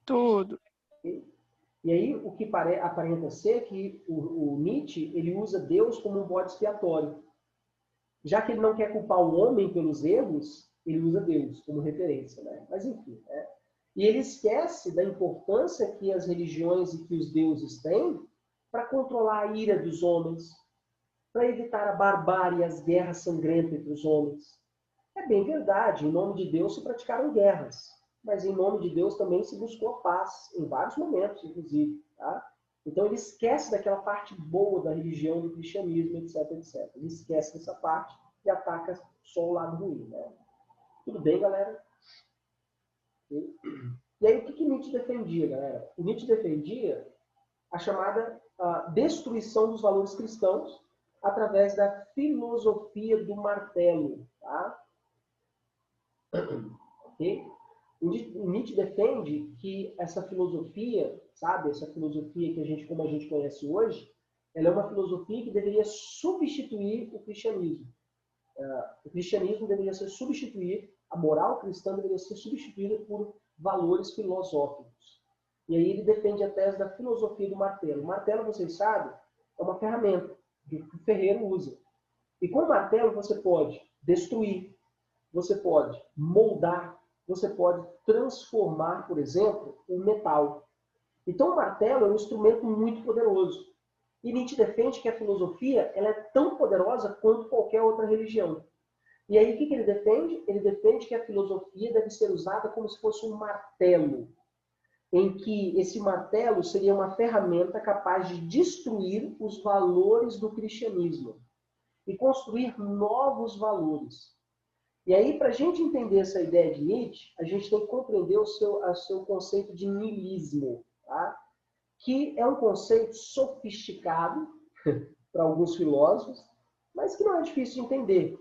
Tudo. E aí, o que aparenta ser que o Nietzsche ele usa Deus como um bode expiatório. Já que ele não quer culpar o homem pelos erros, ele usa Deus como referência. Né? Mas, enfim. E ele esquece da importância que as religiões e que os deuses têm para controlar a ira dos homens, para evitar a barbárie e as guerras sangrentas entre os homens. É bem verdade, em nome de Deus se praticaram guerras, mas em nome de Deus também se buscou a paz, em vários momentos, inclusive. Tá? Então ele esquece daquela parte boa da religião, do cristianismo, etc, etc. Ele esquece dessa parte e ataca só o lado ruim. Né? Tudo bem, galera? E aí, o que Nietzsche defendia, galera? O Nietzsche defendia a chamada destruição dos valores cristãos através da filosofia do martelo. Tá? Okay? O Nietzsche defende que essa filosofia, sabe, essa filosofia que como a gente conhece hoje, ela é uma filosofia que deveria substituir o cristianismo. O cristianismo deveria ser substituído, a moral cristã deveria ser substituída por valores filosóficos. E aí ele defende a tese da filosofia do martelo. O martelo, vocês sabem, é uma ferramenta que o ferreiro usa. E com o martelo você pode destruir, você pode moldar, você pode transformar, por exemplo, o metal. Então o martelo é um instrumento muito poderoso. E Nietzsche defende que a filosofia ela é tão poderosa quanto qualquer outra religião. E aí o que ele defende? Ele defende que a filosofia deve ser usada como se fosse um martelo, em que esse martelo seria uma ferramenta capaz de destruir os valores do cristianismo e construir novos valores. E aí, para a gente entender essa ideia de Nietzsche, a gente tem que compreender o seu conceito de niilismo, tá? Que é um conceito sofisticado para alguns filósofos, mas que não é difícil de entender.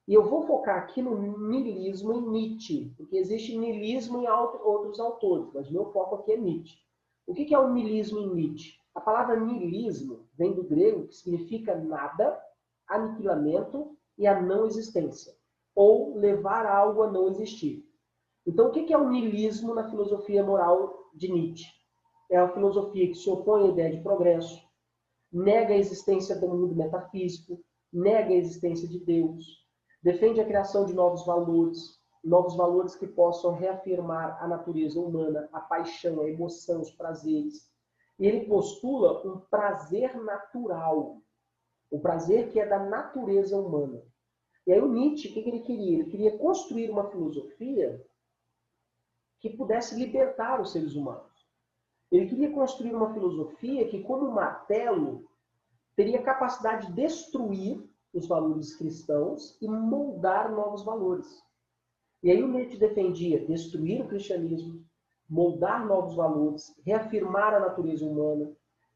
E eu vou focar aqui no niilismo em Nietzsche, porque existe niilismo em outros autores, mas meu foco aqui é Nietzsche. O que é o niilismo em Nietzsche? A palavra niilismo vem do grego, que significa nada, aniquilamento e a não existência, ou levar algo a não existir. Então, o que é o niilismo na filosofia moral de Nietzsche? É a filosofia que se opõe à ideia de progresso, nega a existência do mundo metafísico, nega a existência de Deus, defende a criação de novos valores que possam reafirmar a natureza humana, a paixão, a emoção, os prazeres. E ele postula um prazer natural, o prazer que é da natureza humana. E aí o Nietzsche, o que ele queria? Ele queria construir uma filosofia que pudesse libertar os seres humanos. Ele queria construir uma filosofia que, como um martelo, teria capacidade de destruir os valores cristãos e moldar novos valores. E aí o Nietzsche defendia destruir o cristianismo, moldar novos valores, reafirmar a natureza humana,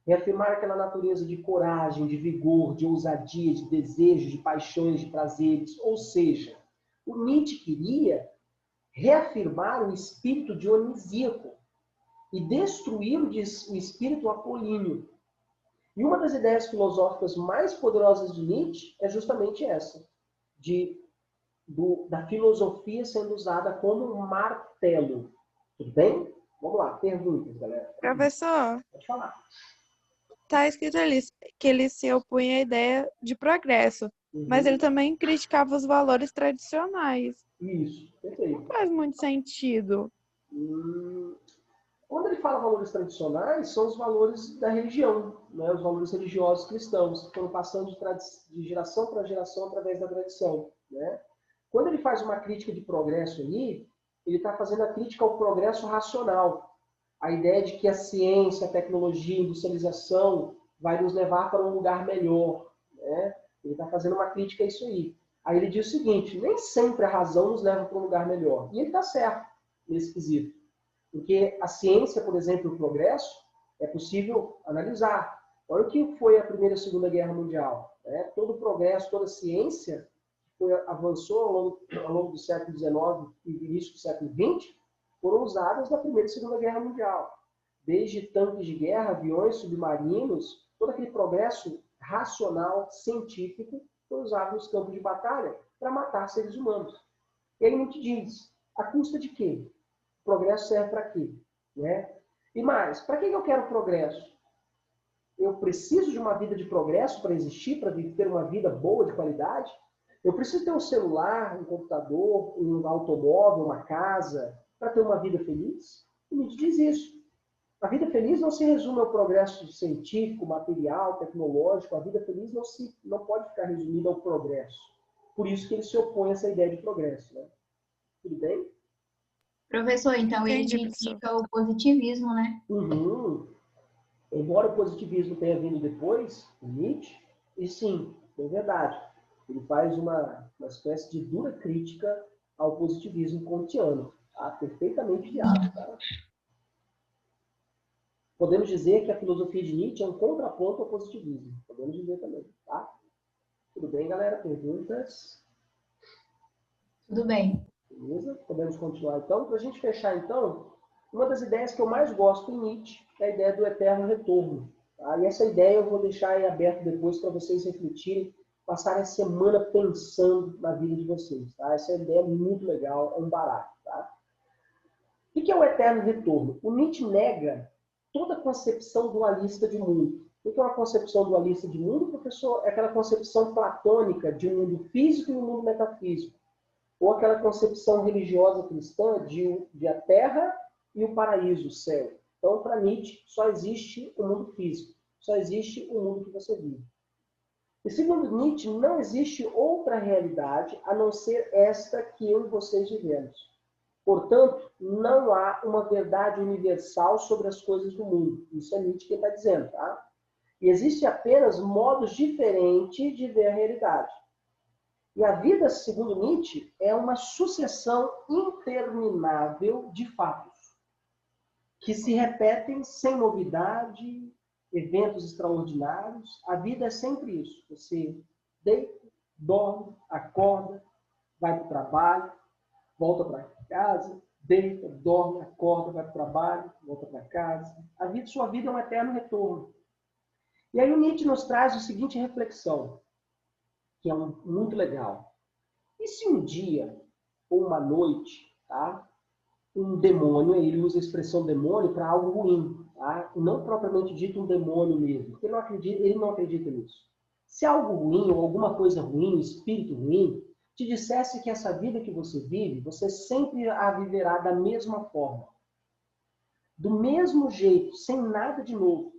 reafirmar aquela natureza de coragem, de vigor, de ousadia, de desejo, de paixões, de prazeres. Ou seja, o Nietzsche queria reafirmar o espírito dionisíaco e destruir o espírito apolíneo. E uma das ideias filosóficas mais poderosas de Nietzsche é justamente essa, da filosofia sendo usada como um martelo. Tudo bem? Vamos lá, perguntas, galera. Professor, pode falar. Está escrito ali que ele se opunha à ideia de progresso, mas ele também criticava os valores tradicionais. Isso, perfeito. Não faz muito sentido. Quando ele fala valores tradicionais, são os valores da religião, né? Os valores religiosos cristãos, que foram passando de geração para geração através da tradição. Né? Quando ele faz uma crítica de progresso ali, ele está fazendo a crítica ao progresso racional. A ideia de que a ciência, a tecnologia, a industrialização vai nos levar para um lugar melhor. Né? Ele está fazendo uma crítica a isso aí. Aí ele diz o seguinte, nem sempre a razão nos leva para um lugar melhor. E ele está certo nesse quesito. Porque a ciência, por exemplo, o progresso, é possível analisar. Olha o que foi a Primeira e a Segunda Guerra Mundial. Né? Todo o progresso, toda a ciência avançou ao longo do século XIX e início do século XX, foram usadas na Primeira e Segunda Guerra Mundial. Desde tanques de guerra, aviões, submarinos, todo aquele progresso racional, científico, foi usado nos campos de batalha para matar seres humanos. E aí a gente diz, a custa de quê? O progresso serve para quê? Né? E mais, para que eu quero progresso? Eu preciso de uma vida de progresso para existir, para ter uma vida boa, de qualidade? Eu preciso ter um celular, um computador, um automóvel, uma casa, para ter uma vida feliz? E Nietzsche diz isso. A vida feliz não se resume ao progresso científico, material, tecnológico. A vida feliz não pode ficar resumida ao progresso. Por isso que ele se opõe a essa ideia de progresso. Né? Tudo bem? Professor, então ele critica o positivismo, né? Embora o positivismo tenha vindo depois, o Nietzsche, e sim, é verdade. Ele faz uma espécie de dura crítica ao positivismo kantiano. Tá? Perfeitamente viável. Tá? Podemos dizer que a filosofia de Nietzsche é um contraponto ao positivismo. Podemos dizer também. Tá? Tudo bem, galera? Perguntas? Tudo bem. Beleza? Podemos continuar então. Para a gente fechar então, uma das ideias que eu mais gosto em Nietzsche é a ideia do eterno retorno. Tá? E essa ideia eu vou deixar aí aberto depois para vocês refletirem, passarem a semana pensando na vida de vocês. Tá? Essa ideia é muito legal, é um barato. Tá? O que é o eterno retorno? O Nietzsche nega toda concepção dualista de mundo. O que é uma concepção dualista de mundo, professor? É aquela concepção platônica de um mundo físico e um mundo metafísico. Ou aquela concepção religiosa cristã de a terra e o paraíso, o céu. Então, para Nietzsche, só existe o mundo físico. Só existe o mundo que você vive. E segundo Nietzsche, não existe outra realidade a não ser esta que eu e vocês vivemos. Portanto, não há uma verdade universal sobre as coisas do mundo. Isso é Nietzsche que está dizendo, tá? E existem apenas modos diferentes de ver a realidade. E a vida, segundo Nietzsche, é uma sucessão interminável de fatos que se repetem sem novidade, eventos extraordinários. A vida é sempre isso. Você deita, dorme, acorda, vai para o trabalho, volta para casa, deita, dorme, acorda, vai para o trabalho, volta para casa. Sua vida é um eterno retorno. E aí o Nietzsche nos traz a seguinte reflexão, que é muito legal. E se um dia, ou uma noite, tá, um demônio, ele usa a expressão demônio para algo ruim, tá? Não propriamente dito um demônio mesmo, porque ele não acredita nisso. Se algo ruim, ou alguma coisa ruim, um espírito ruim, te dissesse que essa vida que você vive, você sempre a viverá da mesma forma. Do mesmo jeito, sem nada de novo.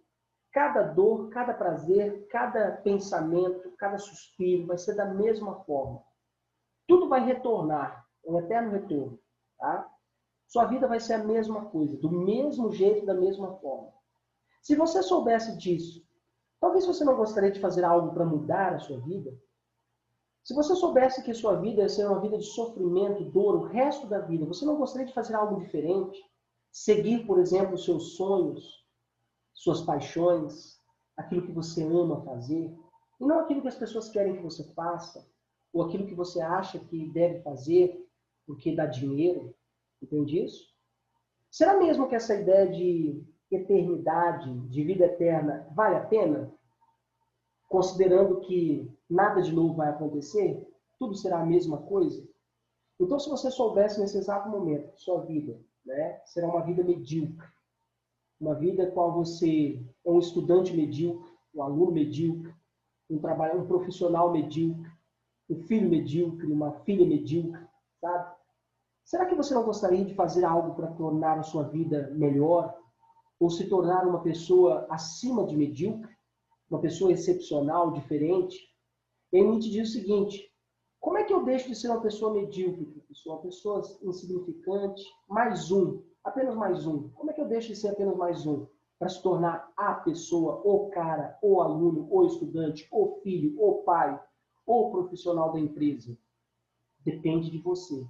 Cada dor, cada prazer, cada pensamento, cada suspiro vai ser da mesma forma. Tudo vai retornar, é um eterno retorno. Tá? Sua vida vai ser a mesma coisa, do mesmo jeito, da mesma forma. Se você soubesse disso, talvez você não gostaria de fazer algo para mudar a sua vida. Se você soubesse que a sua vida ia ser uma vida de sofrimento, dor, o resto da vida, você não gostaria de fazer algo diferente? Seguir, por exemplo, os seus sonhos, suas paixões, aquilo que você ama fazer, e não aquilo que as pessoas querem que você faça, ou aquilo que você acha que deve fazer porque dá dinheiro. Entende isso? Será mesmo que essa ideia de eternidade, de vida eterna, vale a pena? Considerando que nada de novo vai acontecer? Tudo será a mesma coisa? Então, se você soubesse nesse exato momento que sua vida, né, será uma vida medíocre, uma vida qual você é um estudante medíocre, um aluno medíocre, um profissional medíocre, um filho medíocre, uma filha medíocre, sabe? Será que você não gostaria de fazer algo para tornar a sua vida melhor? Ou se tornar uma pessoa acima de medíocre? Uma pessoa excepcional, diferente? E aí Nietzsche diz o seguinte: como é que eu deixo de ser uma pessoa medíocre, professor? Uma pessoa insignificante? Mais um, apenas mais um. Como é que eu deixo de ser apenas mais um? Para se tornar a pessoa, o cara, o aluno, o estudante, o filho, o pai, o profissional da empresa? Depende de você,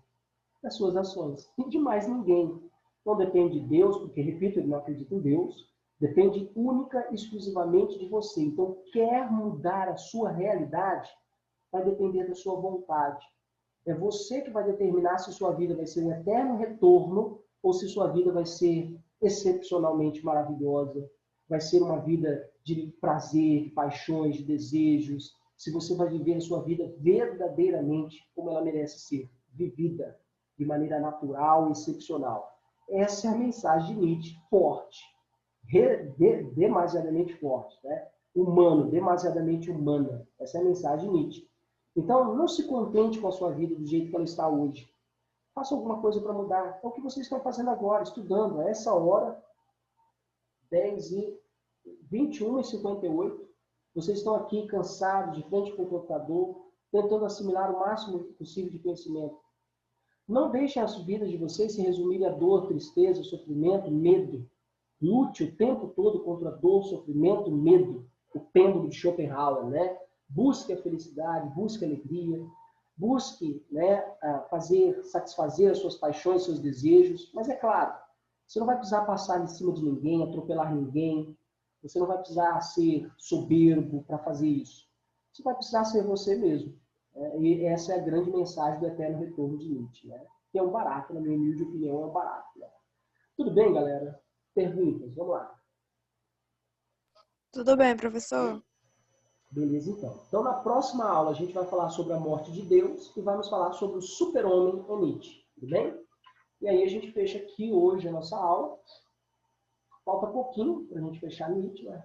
das suas ações. E de mais ninguém. Não depende de Deus, porque, repito, ele não acredita em Deus. Depende única e exclusivamente de você. Então, quer mudar a sua realidade, vai depender da sua vontade. É você que vai determinar se sua vida vai ser um eterno retorno ou se sua vida vai ser excepcionalmente maravilhosa, vai ser uma vida de prazer, de paixões, de desejos, se você vai viver a sua vida verdadeiramente como ela merece ser vivida, de maneira natural e excepcional. Essa é a mensagem de Nietzsche, forte, demasiadamente forte, né? Humano, demasiadamente humana. Essa é a mensagem de Nietzsche. Então, não se contente com a sua vida do jeito que ela está hoje. Faça alguma coisa para mudar. É o que vocês estão fazendo agora, estudando. A essa hora, 21h58, vocês estão aqui cansados, de frente para o computador, tentando assimilar o máximo possível de conhecimento. Não deixem as vidas de vocês se resumirem a dor, tristeza, sofrimento, medo. Lute o tempo todo contra dor, sofrimento, medo. O pêndulo de Schopenhauer, né? Busque a felicidade, busque a alegria. busque, né, satisfazer as suas paixões, seus desejos, mas é claro, você não vai precisar passar em cima de ninguém, atropelar ninguém, você não vai precisar ser soberbo para fazer isso. Você vai precisar ser você mesmo. E essa é a grande mensagem do Eterno Retorno de Nietzsche, né? Que é um barato, na minha humilde opinião, é um barato. Né? Tudo bem, galera? Perguntas? Vamos lá. Tudo bem, professor? Beleza, então. Então, na próxima aula, a gente vai falar sobre a morte de Deus e vamos falar sobre o super-homem em Nietzsche. Tudo bem? E aí a gente fecha aqui hoje a nossa aula. Falta pouquinho para a gente fechar Nietzsche, né?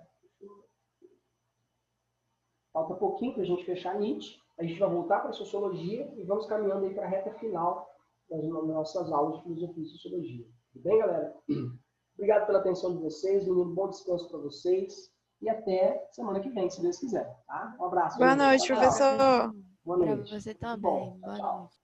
Falta pouquinho para a gente fechar Nietzsche. A gente vai voltar para a Sociologia e vamos caminhando aí para a reta final das nossas aulas de Filosofia e Sociologia. Tudo bem, galera? Obrigado pela atenção de vocês. Um bom descanso para vocês. E até semana que vem, se Deus quiser. Tá? Um abraço. Boa noite, professor. Boa noite. Para você também. Boa noite.